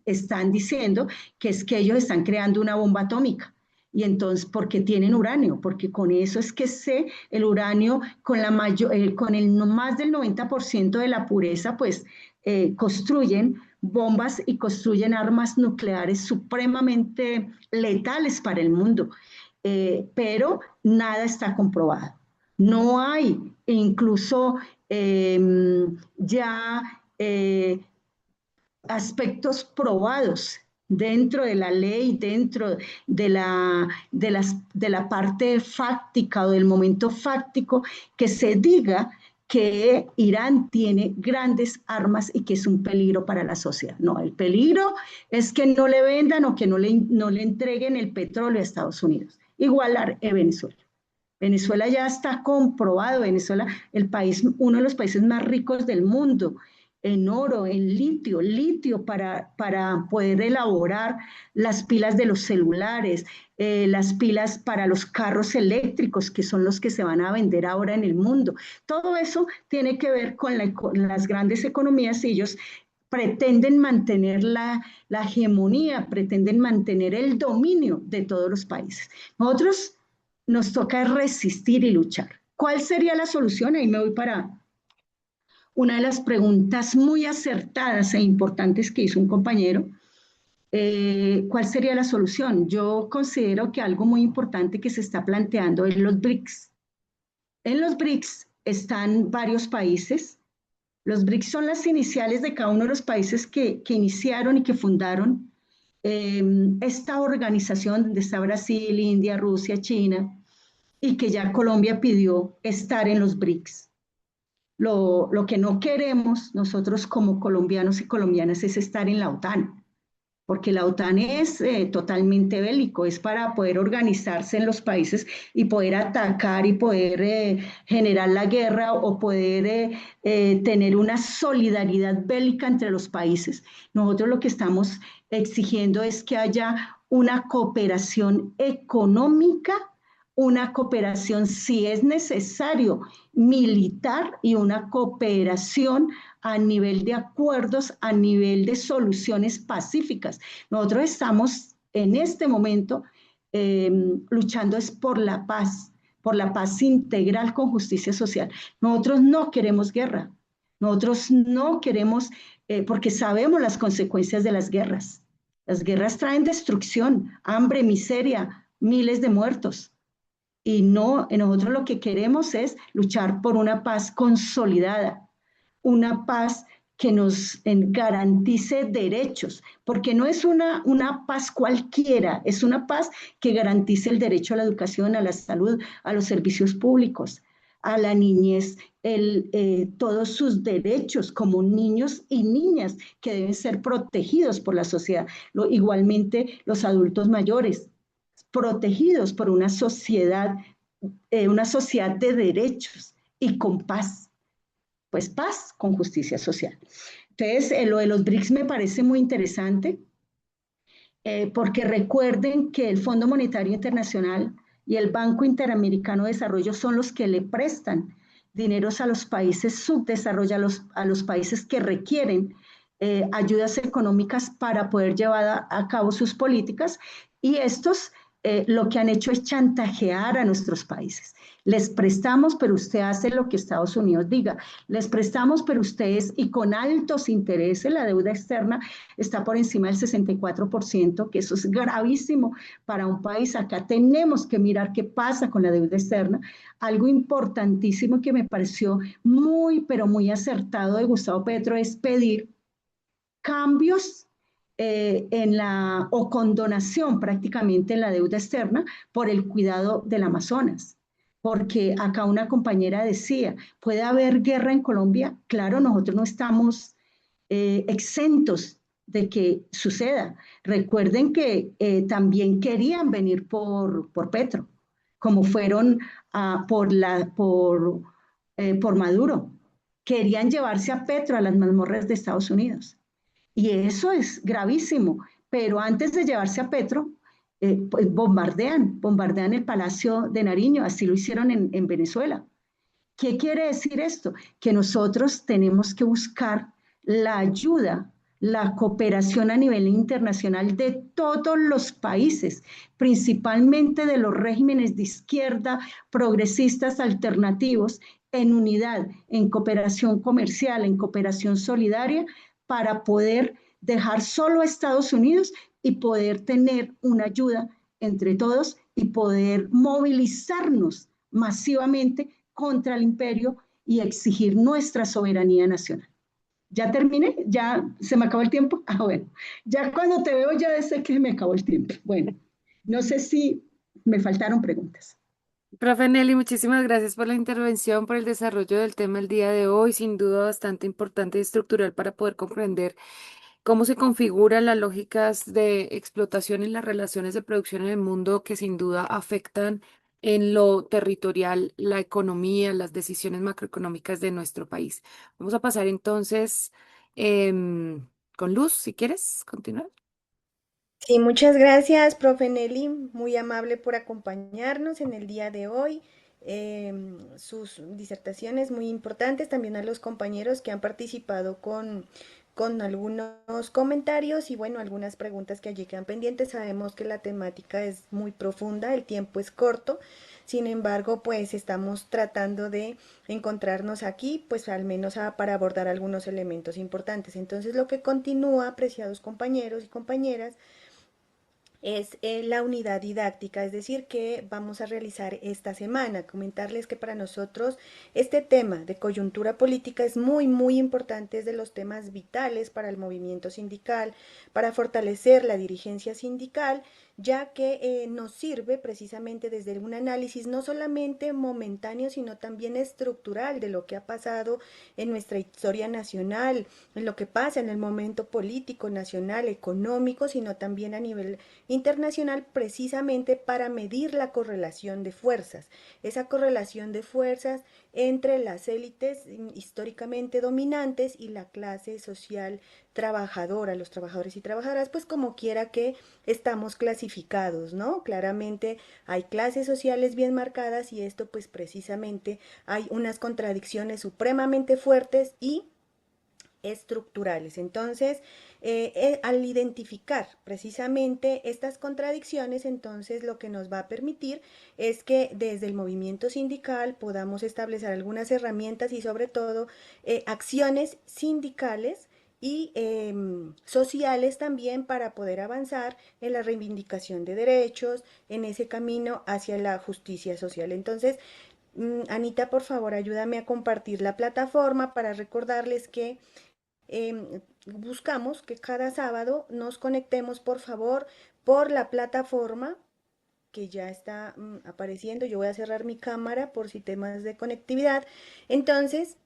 están diciendo que es que ellos están creando una bomba atómica. Y entonces, ¿por qué tienen uranio? Porque con eso es que el uranio, con el más del 90% de la pureza, pues construyen bombas y construyen armas nucleares supremamente letales para el mundo. Pero nada está comprobado. No hay, incluso ya aspectos probados dentro de la ley, dentro de la parte fáctica o del momento fáctico, que se diga que Irán tiene grandes armas y que es un peligro para la sociedad. No, el peligro es que no le vendan o que no le entreguen el petróleo a Estados Unidos. Igual a Venezuela. Venezuela ya está comprobado, Venezuela, el país, uno de los países más ricos del mundo, en oro, en litio para poder elaborar las pilas de los celulares, las pilas para los carros eléctricos, que son los que se van a vender ahora en el mundo. Todo eso tiene que ver con las grandes economías y ellos pretenden mantener la hegemonía, pretenden mantener el dominio de todos los países. Nosotros nos toca resistir y luchar. ¿Cuál sería la solución? Ahí me voy para una de las preguntas muy acertadas e importantes que hizo un compañero. ¿Cuál sería la solución? Yo considero que algo muy importante que se está planteando es los BRICS. En los BRICS están varios países. Los BRICS son las iniciales de cada uno de los países que iniciaron y que fundaron esta organización donde está Brasil, India, Rusia, China, y que ya Colombia pidió estar en los BRICS. Lo que no queremos nosotros como colombianos y colombianas es estar en la OTAN, porque la OTAN es totalmente bélico, es para poder organizarse en los países y poder atacar y poder generar la guerra o poder tener una solidaridad bélica entre los países. Nosotros lo que estamos exigiendo es que haya una cooperación económica, una cooperación, si es necesario, militar y una cooperación a nivel de acuerdos, a nivel de soluciones pacíficas. Nosotros estamos en este momento luchando es por la paz integral con justicia social. Nosotros no queremos guerra, nosotros no queremos, porque sabemos las consecuencias de las guerras. Las guerras traen destrucción, hambre, miseria, miles de muertos. Y no, nosotros lo que queremos es luchar por una paz consolidada, una paz que nos garantice derechos, porque no es una paz cualquiera, es una paz que garantice el derecho a la educación, a la salud, a los servicios públicos, a la niñez, todos sus derechos como niños y niñas que deben ser protegidos por la sociedad, igualmente los adultos mayores, protegidos por una sociedad de derechos y con paz, pues paz con justicia social. Entonces, lo de los BRICS me parece muy interesante, porque recuerden que el Fondo Monetario Internacional y el Banco Interamericano de Desarrollo son los que le prestan dineros a los países subdesarrollados, a los países que requieren ayudas económicas para poder llevar a cabo sus políticas, y estos lo que han hecho es chantajear a nuestros países. Les prestamos, pero usted hace lo que Estados Unidos diga. Les prestamos, pero ustedes, y con altos intereses, la deuda externa está por encima del 64%, que eso es gravísimo para un país. Acá tenemos que mirar qué pasa con la deuda externa. Algo importantísimo que me pareció muy, pero muy acertado de Gustavo Petro es pedir cambios o condonación prácticamente en la deuda externa por el cuidado del Amazonas. Porque acá una compañera decía, ¿puede haber guerra en Colombia? Claro, nosotros no estamos exentos de que suceda. Recuerden que también querían venir por Petro, como fueron por Maduro. Querían llevarse a Petro a las mazmorras de Estados Unidos. Y eso es gravísimo, pero antes de llevarse a Petro, pues bombardean el Palacio de Nariño, así lo hicieron en Venezuela. ¿Qué quiere decir esto? Que nosotros tenemos que buscar la ayuda, la cooperación a nivel internacional de todos los países, principalmente de los regímenes de izquierda, progresistas, alternativos, en unidad, en cooperación comercial, en cooperación solidaria, para poder dejar solo a Estados Unidos y poder tener una ayuda entre todos y poder movilizarnos masivamente contra el imperio y exigir nuestra soberanía nacional. ¿Ya terminé? ¿Ya se me acabó el tiempo? Bueno, ya cuando te veo ya sé que me acabó el tiempo. Bueno, no sé si me faltaron preguntas. Profe Nelly, muchísimas gracias por la intervención, por el desarrollo del tema el día de hoy, sin duda bastante importante y estructural para poder comprender cómo se configuran las lógicas de explotación y las relaciones de producción en el mundo que sin duda afectan en lo territorial la economía, las decisiones macroeconómicas de nuestro país. Vamos a pasar entonces con Luz, si quieres continuar. Sí, muchas gracias, profe Nelly, muy amable por acompañarnos en el día de hoy. Sus disertaciones muy importantes, también a los compañeros que han participado con algunos comentarios y bueno, algunas preguntas que allí quedan pendientes. Sabemos que la temática es muy profunda, el tiempo es corto, sin embargo, pues estamos tratando de encontrarnos aquí, pues al menos para abordar algunos elementos importantes. Entonces, lo que continúa, apreciados compañeros y compañeras, es la unidad didáctica, es decir, que vamos a realizar esta semana. Comentarles que para nosotros este tema de coyuntura política es muy importante, es de los temas vitales para el movimiento sindical, para fortalecer la dirigencia sindical, ya que nos sirve precisamente desde un análisis no solamente momentáneo, sino también estructural de lo que ha pasado en nuestra historia nacional, en lo que pasa en el momento político, nacional, económico, sino también a nivel internacional, precisamente para medir la correlación de fuerzas, esa correlación de fuerzas entre las élites históricamente dominantes y la clase social trabajadora, los trabajadores y trabajadoras, pues como quiera que estamos clasificados, ¿no? Claramente hay clases sociales bien marcadas y esto pues precisamente hay unas contradicciones supremamente fuertes y estructurales. Entonces, al identificar precisamente estas contradicciones, entonces lo que nos va a permitir es que desde el movimiento sindical podamos establecer algunas herramientas y sobre todo acciones sindicales y sociales también para poder avanzar en la reivindicación de derechos, en ese camino hacia la justicia social. Entonces, Anita, por favor, ayúdame a compartir la plataforma para recordarles que buscamos que cada sábado nos conectemos, por favor, por la plataforma que ya está apareciendo. Yo voy a cerrar mi cámara por si temas de conectividad. Entonces,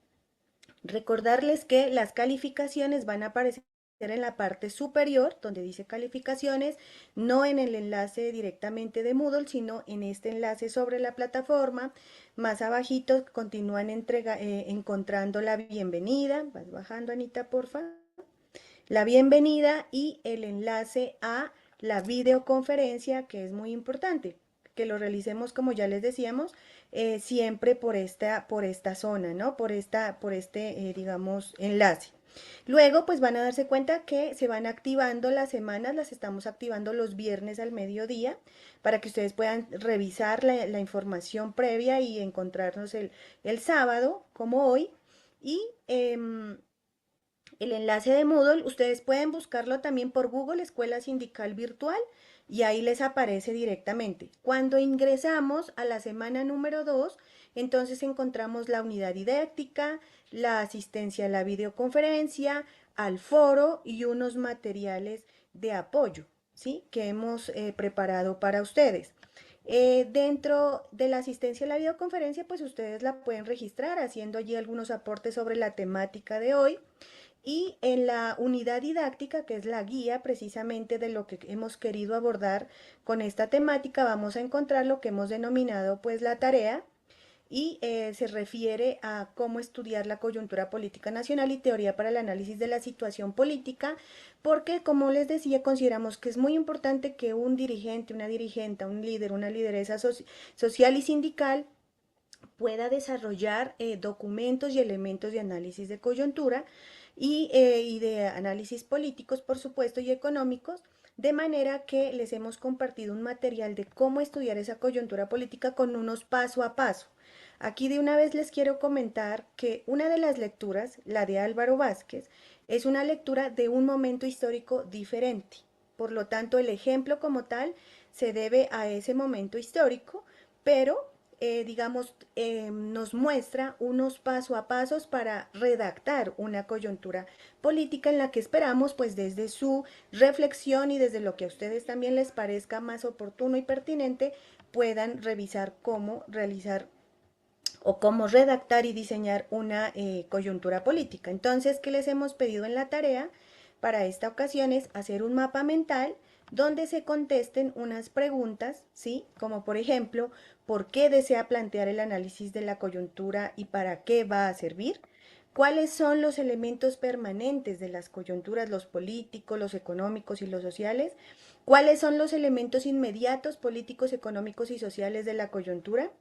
recordarles que las calificaciones van a aparecer en la parte superior, donde dice calificaciones, no en el enlace directamente de Moodle, sino en este enlace sobre la plataforma. Más abajito continúan encontrando la bienvenida. Vas bajando, Anita, porfa. La bienvenida y el enlace a la videoconferencia, que es muy importante que lo realicemos, como ya les decíamos, siempre por esta zona, ¿no? Por este, digamos, enlace. Luego, pues van a darse cuenta que se van activando las semanas, las estamos activando los viernes al mediodía, para que ustedes puedan revisar la información previa y encontrarnos el sábado, como hoy. Y el enlace de Moodle, ustedes pueden buscarlo también por Google, Escuela Sindical Virtual, y ahí les aparece directamente. Cuando ingresamos a la semana número 2, entonces encontramos la unidad didáctica, la asistencia a la videoconferencia, al foro y unos materiales de apoyo, ¿sí? Que hemos preparado para ustedes. Dentro de la asistencia a la videoconferencia, pues ustedes la pueden registrar haciendo allí algunos aportes sobre la temática de hoy. Y en la unidad didáctica, que es la guía precisamente de lo que hemos querido abordar con esta temática, vamos a encontrar lo que hemos denominado pues la tarea y se refiere a cómo estudiar la coyuntura política nacional y teoría para el análisis de la situación política, porque como les decía, consideramos que es muy importante que un dirigente, una dirigente, un líder, una lideresa social y sindical pueda desarrollar documentos y elementos de análisis de coyuntura y de análisis políticos, por supuesto, y económicos, de manera que les hemos compartido un material de cómo estudiar esa coyuntura política con unos paso a paso. Aquí de una vez les quiero comentar que una de las lecturas, la de Álvaro Vázquez, es una lectura de un momento histórico diferente. Por lo tanto, el ejemplo como tal se debe a ese momento histórico, pero digamos, nos muestra unos paso a pasos para redactar una coyuntura política en la que esperamos, pues desde su reflexión y desde lo que a ustedes también les parezca más oportuno y pertinente, puedan revisar cómo realizar o cómo redactar y diseñar una coyuntura política. Entonces, ¿qué les hemos pedido en la tarea? Para esta ocasión es hacer un mapa mental donde se contesten unas preguntas, ¿sí? Como por ejemplo, ¿por qué desea plantear el análisis de la coyuntura y para qué va a servir? ¿Cuáles son los elementos permanentes de las coyunturas, los políticos, los económicos y los sociales? ¿Cuáles son los elementos inmediatos políticos, económicos y sociales de la coyuntura?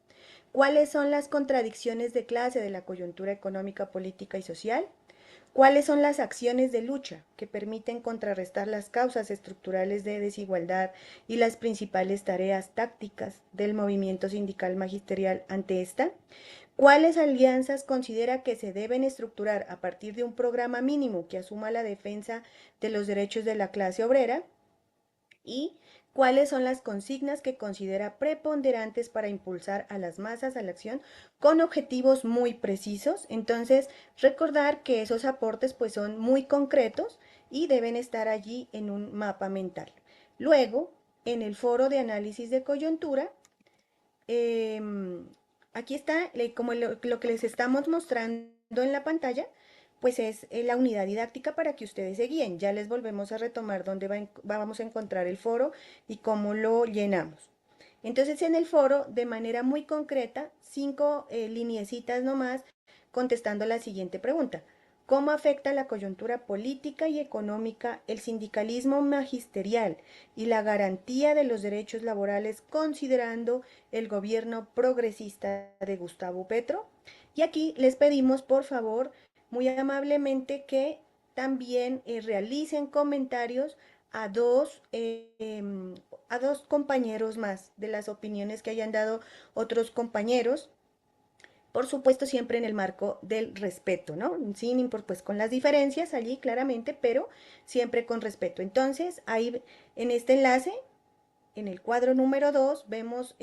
¿Cuáles son las contradicciones de clase de la coyuntura económica, política y social? ¿Cuáles son las acciones de lucha que permiten contrarrestar las causas estructurales de desigualdad y las principales tareas tácticas del movimiento sindical magisterial ante esta? ¿Cuáles alianzas considera que se deben estructurar a partir de un programa mínimo que asuma la defensa de los derechos de la clase obrera? ¿Y cuáles son las consignas que considera preponderantes para impulsar a las masas a la acción con objetivos muy precisos? Entonces, recordar que esos aportes pues son muy concretos y deben estar allí en un mapa mental. Luego, en el foro de análisis de coyuntura, aquí está, como lo que les estamos mostrando en la pantalla, pues es la unidad didáctica para que ustedes se guíen. Ya les volvemos a retomar dónde vamos a encontrar el foro y cómo lo llenamos. Entonces en el foro, de manera muy concreta, 5 lineecitas nomás, contestando la siguiente pregunta. ¿Cómo afecta la coyuntura política y económica el sindicalismo magisterial y la garantía de los derechos laborales considerando el gobierno progresista de Gustavo Petro? Y aquí les pedimos, por favor, muy amablemente que también realicen comentarios a a dos compañeros más de las opiniones que hayan dado otros compañeros, por supuesto siempre en el marco del respeto, ¿no? Sin importar, pues con las diferencias allí claramente, pero siempre con respeto. Entonces, ahí en este enlace, en el cuadro número 2, vemos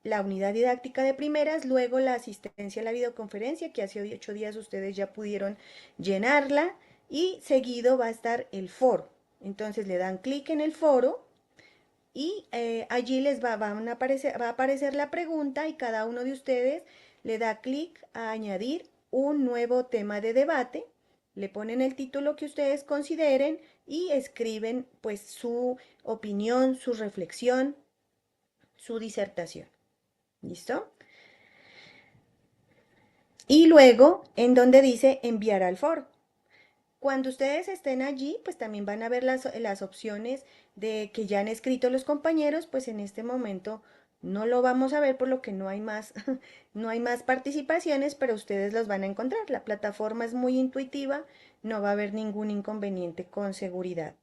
la unidad didáctica de primeras, luego la asistencia a la videoconferencia, que hace 8 días ustedes ya pudieron llenarla, y seguido va a estar el foro. Entonces le dan clic en el foro y allí va a aparecer la pregunta y cada uno de ustedes le da clic a añadir un nuevo tema de debate, le ponen el título que ustedes consideren y escriben pues su opinión, su reflexión, su disertación. ¿Listo? Y luego en donde dice enviar al foro. Cuando ustedes estén allí, pues también van a ver las opciones de que ya han escrito los compañeros, pues en este momento no lo vamos a ver por lo que no hay más, no hay más participaciones, pero ustedes los van a encontrar. La plataforma es muy intuitiva, no va a haber ningún inconveniente con seguridad.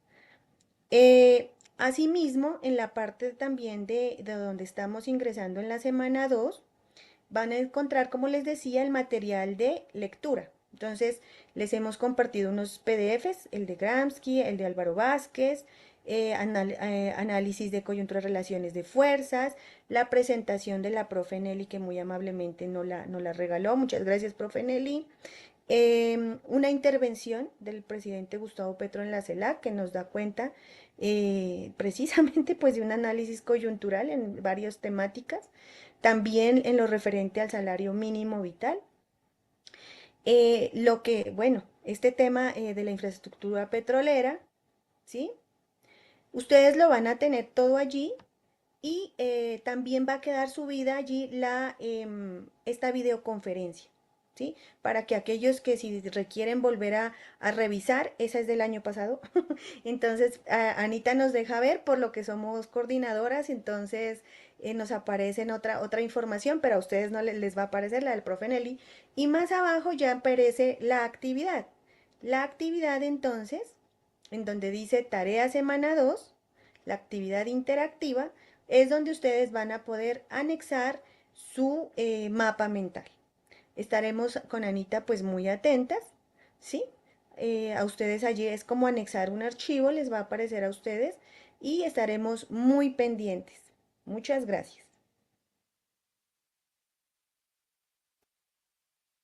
Asimismo, en la parte también de donde estamos ingresando en la semana 2, van a encontrar, como les decía, el material de lectura. Entonces, les hemos compartido unos PDFs, el de Gramsci, el de Álvaro Vázquez, análisis de coyuntura de relaciones de fuerzas, la presentación de la profe Nelly, que muy amablemente nos la regaló. Muchas gracias, profe Nelly. Una intervención del presidente Gustavo Petro en la CELAC que nos da cuenta precisamente pues de un análisis coyuntural en varias temáticas, también en lo referente al salario mínimo vital. Bueno, este tema de la infraestructura petrolera, ¿sí? Ustedes lo van a tener todo allí y también va a quedar subida allí esta videoconferencia, ¿sí? Para que aquellos que si requieren volver a revisar, esa es del año pasado, entonces Anita nos deja ver por lo que somos coordinadoras, entonces nos aparece otra información, pero a ustedes no les va a aparecer la del profe Nelly, y más abajo ya aparece la actividad. La actividad entonces, en donde dice tarea semana 2, la actividad interactiva, es donde ustedes van a poder anexar su mapa mental. Estaremos con Anita pues muy atentas, ¿sí? A ustedes allí es como anexar un archivo, les va a aparecer a ustedes y estaremos muy pendientes. Muchas gracias.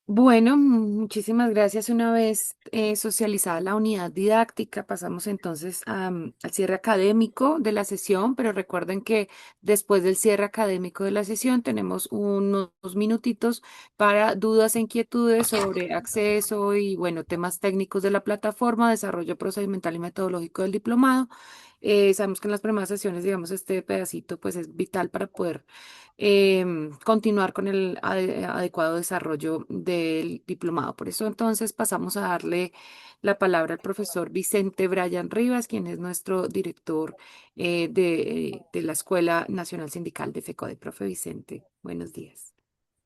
Bueno, muchísimas gracias. Una vez socializada la unidad didáctica, pasamos entonces al cierre académico de la sesión, pero recuerden que después del cierre académico de la sesión tenemos unos minutitos para dudas e inquietudes sobre acceso y, bueno, temas técnicos de la plataforma, desarrollo procedimental y metodológico del diplomado. Sabemos que en las primeras sesiones, digamos, este pedacito pues es vital para poder continuar con el adecuado desarrollo del diplomado. Por eso entonces pasamos a darle la palabra al profesor Vicente Brian Rivas, quien es nuestro director de la Escuela Nacional Sindical de FECODE. Profe Vicente, buenos días.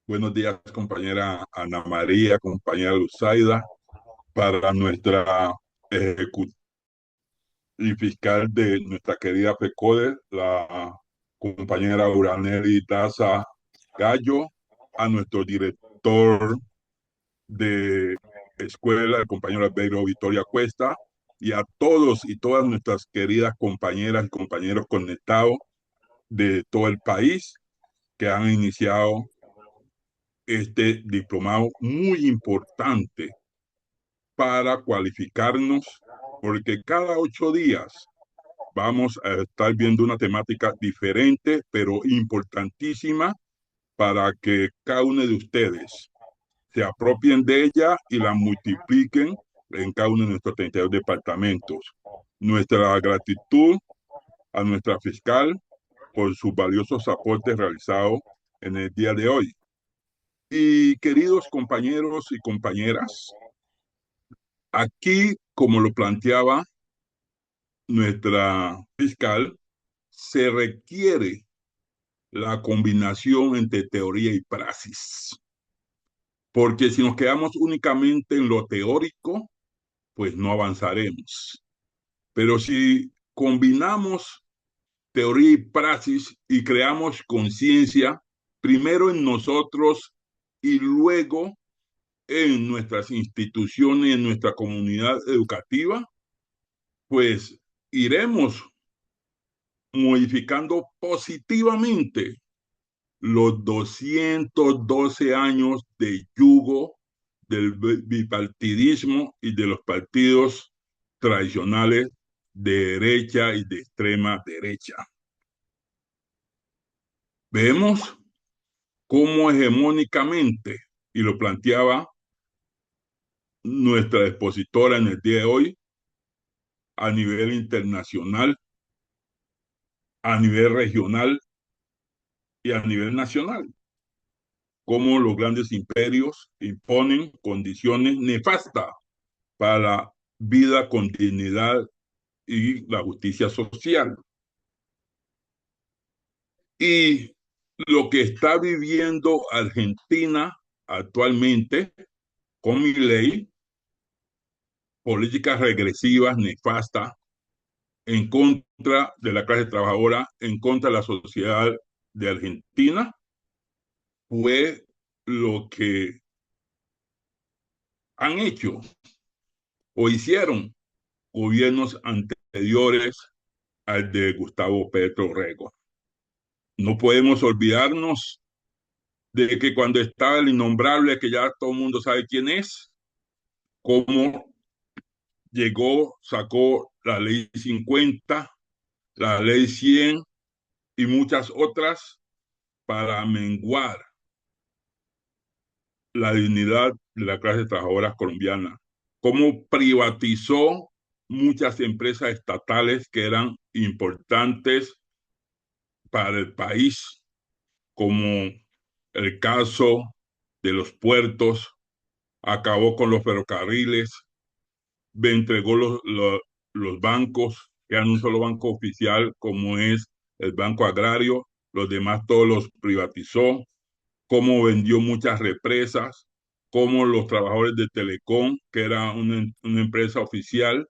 Buenos días, compañera Ana María, compañera Luzaida, para nuestra ejecutiva y fiscal de nuestra querida FECODE, la compañera Uraneli Daza Gallo, a nuestro director de escuela, el compañero Albeiro Victoria Cuesta, y a todos y todas nuestras queridas compañeras y compañeros conectados de todo el país que han iniciado este diplomado muy importante para cualificarnos, porque cada 8 días vamos a estar viendo una temática diferente, pero importantísima para que cada uno de ustedes se apropien de ella y la multipliquen en cada uno de nuestros 32 departamentos. Nuestra gratitud a nuestra fiscal por sus valiosos aportes realizados en el día de hoy. Y queridos compañeros y compañeras, aquí, como lo planteaba nuestra fiscal, se requiere la combinación entre teoría y praxis, porque si nos quedamos únicamente en lo teórico, pues no avanzaremos. Pero si combinamos teoría y praxis y creamos conciencia, primero en nosotros y luego en nuestras instituciones, en nuestra comunidad educativa, pues iremos modificando positivamente los 212 años de yugo del bipartidismo y de los partidos tradicionales de derecha y de extrema derecha. Vemos cómo hegemónicamente, y lo planteaba nuestra expositora en el día de hoy, a nivel internacional, a nivel regional y a nivel nacional, cómo los grandes imperios imponen condiciones nefastas para la vida con dignidad y la justicia social. Y lo que está viviendo Argentina actualmente con Milei, políticas regresivas, nefastas, en contra de la clase trabajadora, en contra de la sociedad de Argentina, fue lo que han hecho o hicieron gobiernos anteriores al de Gustavo Petro Rego. No podemos olvidarnos de que cuando estaba el innombrable, que ya todo el mundo sabe quién es, cómo llegó, sacó la ley 50, la ley 100 y muchas otras para menguar la dignidad de la clase trabajadora colombiana, cómo privatizó muchas empresas estatales que eran importantes para el país, como el caso de los puertos, acabó con los ferrocarriles, entregó los bancos, que eran un solo banco oficial como es el Banco Agrario, los demás todos los privatizó, cómo vendió muchas represas, cómo los trabajadores de Telecom, que era una empresa oficial,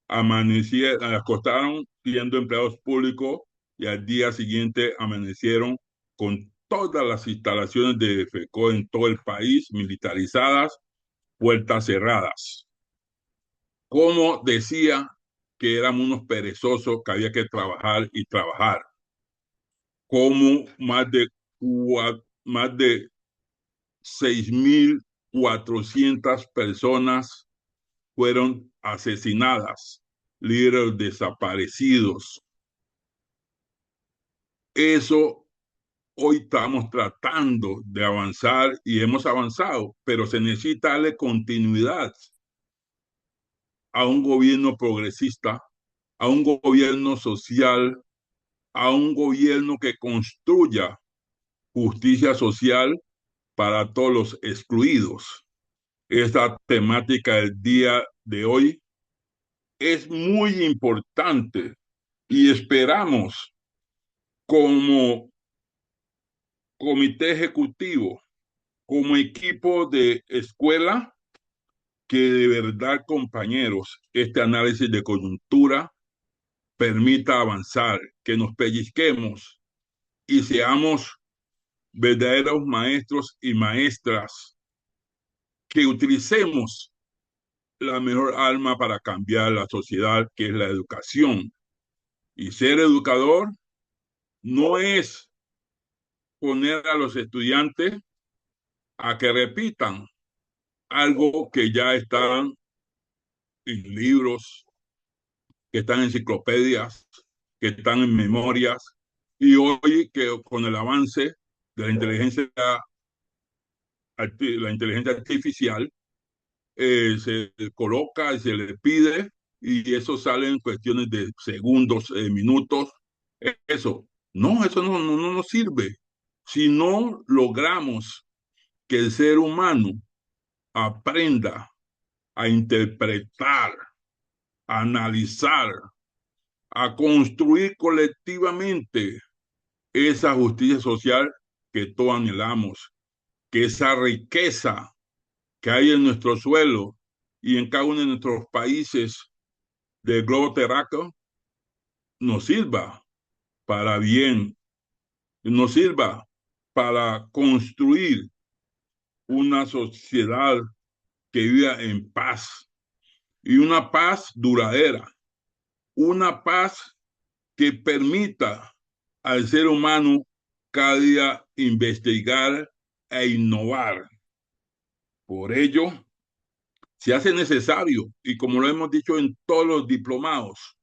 acostaron siendo empleados públicos y al día siguiente amanecieron con todas las instalaciones de FECO en todo el país militarizadas, puertas cerradas. Como decía que éramos unos perezosos, que había que trabajar y trabajar. Como más de 6.000 1.400 personas fueron asesinadas, líderes desaparecidos. Eso hoy estamos tratando de avanzar y hemos avanzado, pero se necesita darle continuidad a un gobierno progresista, a un gobierno social, a un gobierno que construya justicia social para todos los excluidos. Esta temática del día de hoy es muy importante y esperamos como comité ejecutivo, como equipo de escuela, que de verdad, compañeros, este análisis de coyuntura permita avanzar, que nos pellizquemos y seamos verdaderos maestros y maestras, que utilicemos la mejor arma para cambiar la sociedad, que es la educación. Y ser educador no es poner a los estudiantes a que repitan algo que ya están en libros, que están en enciclopedias, que están en memorias. Y hoy que con el avance de la inteligencia artificial, se coloca y se le pide y eso sale en cuestiones de segundos, minutos. Eso no nos sirve. Si no logramos que el ser humano aprenda a interpretar, a analizar, a construir colectivamente esa justicia social que todos anhelamos, que esa riqueza que hay en nuestro suelo y en cada uno de nuestros países del globo terráqueo nos sirva para bien, nos sirva para construir una sociedad que viva en paz y una paz duradera, una paz que permita al ser humano cada día investigar e innovar. Por ello, se hace necesario, y como lo hemos dicho en todos los diplomados,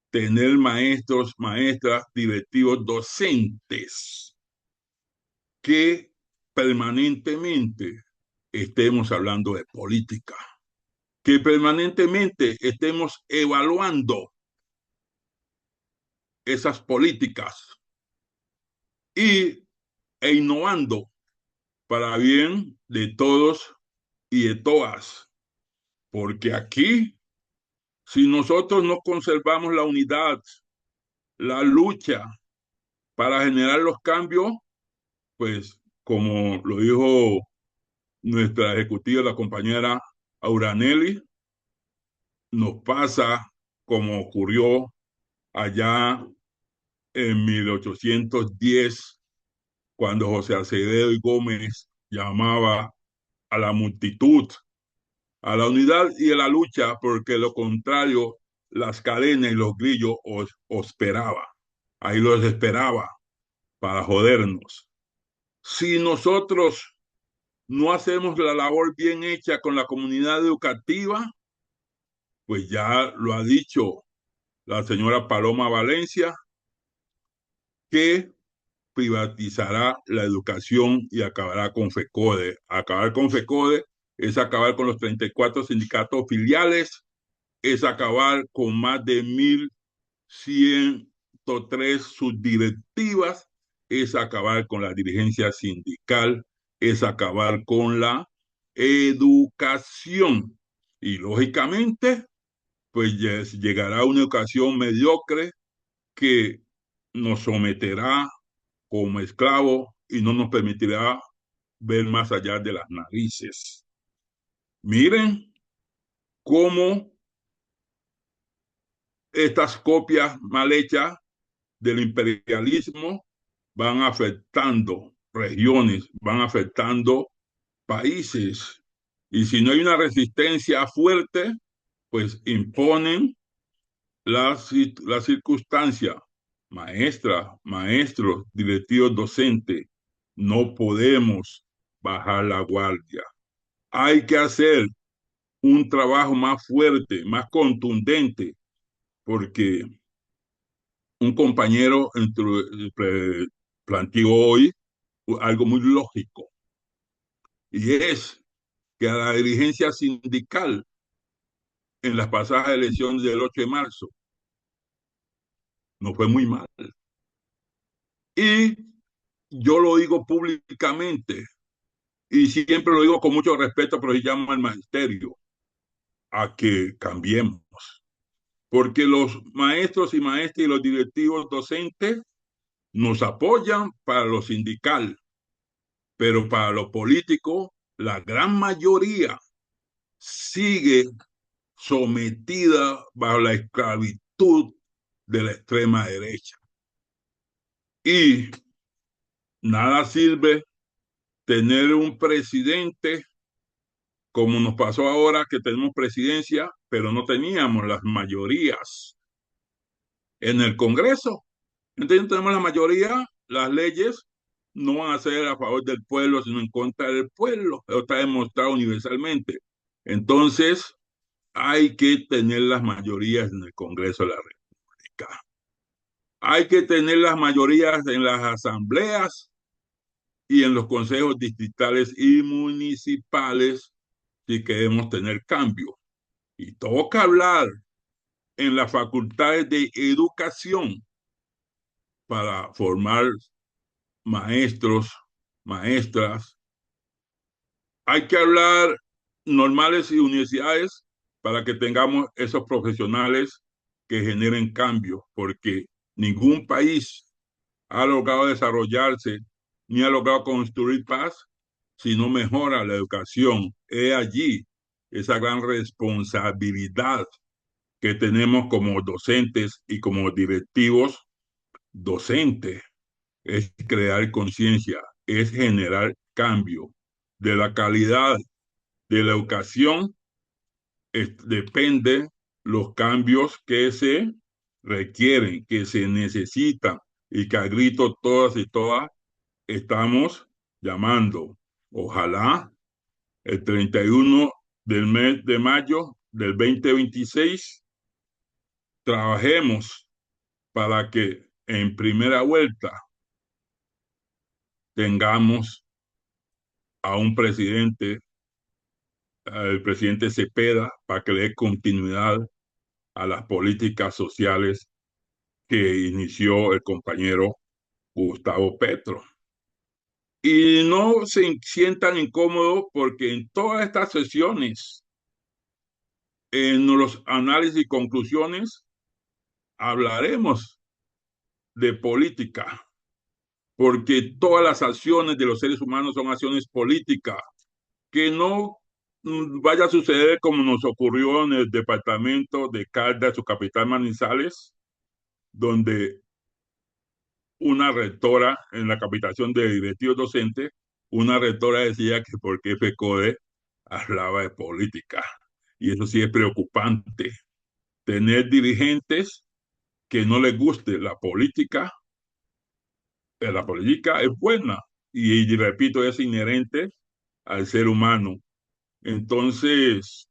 tener maestros, maestras, directivos, docentes que permanentemente estemos hablando de política, que permanentemente estemos evaluando esas políticas e innovando para bien de todos y de todas. Porque aquí, si nosotros no conservamos la unidad, la lucha para generar los cambios, pues como lo dijo nuestra ejecutiva, la compañera Auranelli, nos pasa como ocurrió allá en 1810, cuando José Acevedo y Gómez llamaba a la multitud, a la unidad y a la lucha, porque lo contrario, las cadenas y los grillos os esperaba. Ahí los esperaba para jodernos. Si nosotros no hacemos la labor bien hecha con la comunidad educativa, pues ya lo ha dicho la señora Paloma Valencia, que privatizará la educación y acabará con FECODE. Acabar con FECODE es acabar con los 34 sindicatos filiales, es acabar con más de 1.103 subdirectivas, es acabar con la dirigencia sindical, es acabar con la educación. Y lógicamente, pues llegará una educación mediocre que nos someterá como esclavos y no nos permitirá ver más allá de las narices. Miren cómo estas copias mal hechas del imperialismo van afectando regiones, van afectando países. Y si no hay una resistencia fuerte, pues imponen la circunstancia. Maestra, maestros, directivos docentes, no podemos bajar la guardia. Hay que hacer un trabajo más fuerte, más contundente, porque un compañero planteó hoy algo muy lógico, y es que a la dirigencia sindical en las pasadas elecciones del 8 de marzo nos fue muy mal. Y yo lo digo públicamente y siempre lo digo con mucho respeto, pero se llama al magisterio a que cambiemos, porque los maestros y maestras y los directivos docentes nos apoyan para lo sindical, pero para lo político, la gran mayoría sigue sometida bajo la esclavitud de la extrema derecha. Y nada sirve tener un presidente como nos pasó ahora que tenemos presidencia, pero no teníamos las mayorías en el Congreso. Entonces no tenemos la mayoría, las leyes no van a ser a favor del pueblo, sino en contra del pueblo. Eso está demostrado universalmente. Entonces hay que tener las mayorías en el Congreso de la República. Hay que tener las mayorías en las asambleas y en los consejos distritales y municipales si queremos tener cambio. Y toca hablar en las facultades de educación para formar maestros, maestras. Hay que hablar normales y universidades para que tengamos esos profesionales que generen cambio, porque ningún país ha logrado desarrollarse ni ha logrado construir paz si no mejora la educación. Es allí esa gran responsabilidad que tenemos como docentes y como directivos docentes, es crear conciencia, es generar cambio. De la calidad de la educación depende los cambios que se requieren, que se necesitan y que a grito todas y todas estamos llamando. Ojalá el 31 del mes de mayo del 2026 trabajemos para que en primera vuelta tengamos a un presidente, el presidente Cepeda, para que le dé continuidad a las políticas sociales que inició el compañero Gustavo Petro. Y no se sientan incómodos porque en todas estas sesiones, en los análisis y conclusiones, hablaremos de política, porque todas las acciones de los seres humanos son acciones políticas, que no vaya a suceder como nos ocurrió en el departamento de Caldas, su capital Manizales, donde una rectora en la capacitación de directivos docentes, una rectora decía que por qué FECODE hablaba de política. Y eso sí es preocupante. Tener dirigentes que no les guste la política es buena y repito, es inherente al ser humano. Entonces,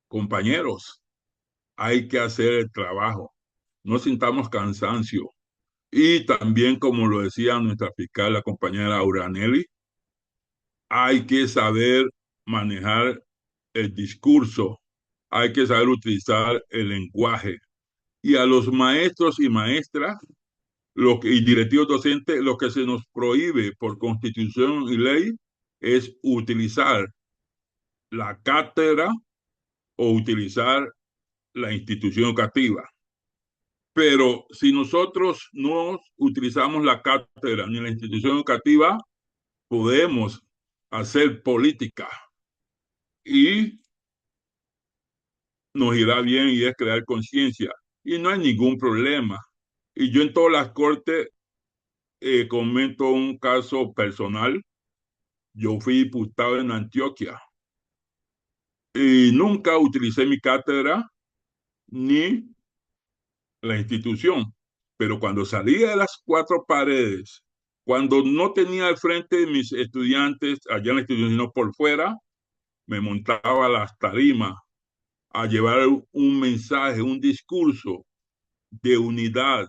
compañeros, hay que hacer el trabajo. No sintamos cansancio. Y también, como lo decía nuestra fiscal, la compañera Auranelli, hay que saber manejar el discurso, hay que saber utilizar el lenguaje. Y a los maestros y maestras y directivos docentes, lo que se nos prohíbe por constitución y ley es utilizar la cátedra o utilizar la institución educativa. Pero si nosotros no utilizamos la cátedra ni la institución educativa, podemos hacer política y nos irá bien y es crear conciencia. Y no hay ningún problema. Y yo en todas las cortes comento un caso personal. Yo fui diputado en Antioquia y nunca utilicé mi cátedra ni la institución. Pero cuando salía de las cuatro paredes, cuando no tenía al frente de mis estudiantes allá en la institución, sino por fuera, me montaba a las tarimas a llevar un mensaje, un discurso de unidad,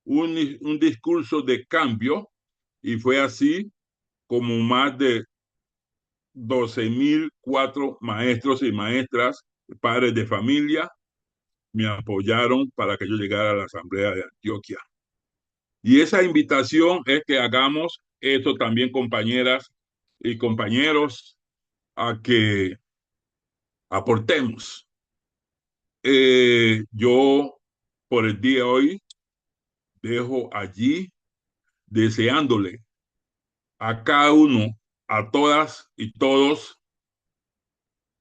un discurso de cambio, y fue así como más de 12.004 maestros y maestras, padres de familia, me apoyaron para que yo llegara a la Asamblea de Antioquia. Y esa invitación es que hagamos esto también, compañeras y compañeros, a que aportemos. Yo, por el día de hoy, dejo allí deseándole a cada uno, a todas y todos,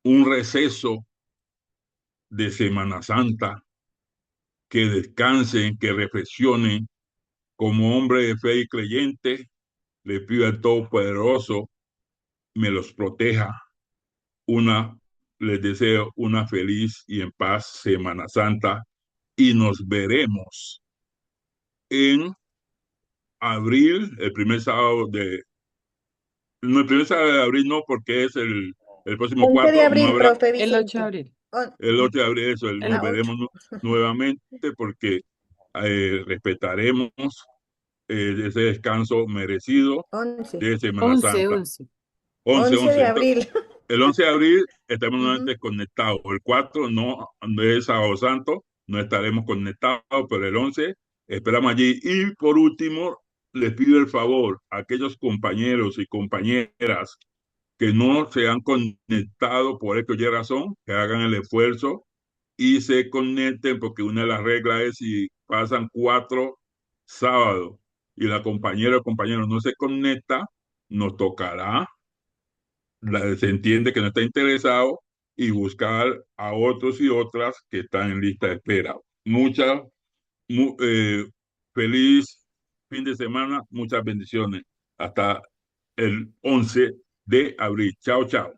un receso de Semana Santa, que descansen, que reflexionen. Como hombre de fe y creyente, le pido al Todopoderoso me los proteja. Les deseo una feliz y en paz Semana Santa, y nos veremos en abril, no, el primer sábado de abril no, porque es el próximo 11 de 4, no abril, habrá, profe El 8 de Vicente. abril. el 8 de abril, eso, nos 8. veremos nuevamente, porque respetaremos ese descanso merecido 11. de Semana 11, Santa. 11. 11, 11 11. de Entonces, abril. el 11 de abril estaremos Ujú. nuevamente conectados. El 4 no es Sábado Santo, no estaremos conectados, pero el 11 esperamos allí. Y por último, les pido el favor a aquellos compañeros y compañeras que no se han conectado por X o Y razón, que hagan el esfuerzo y se conecten, porque una de las reglas es si pasan 4 sábados y la compañera o compañero no se conecta, nos tocará, se entiende que no está interesado, y buscar a otros y otras que están en lista de espera. Mu- eh, feliz fin de semana, muchas bendiciones. Hasta el 11 de abril. Chao, chao.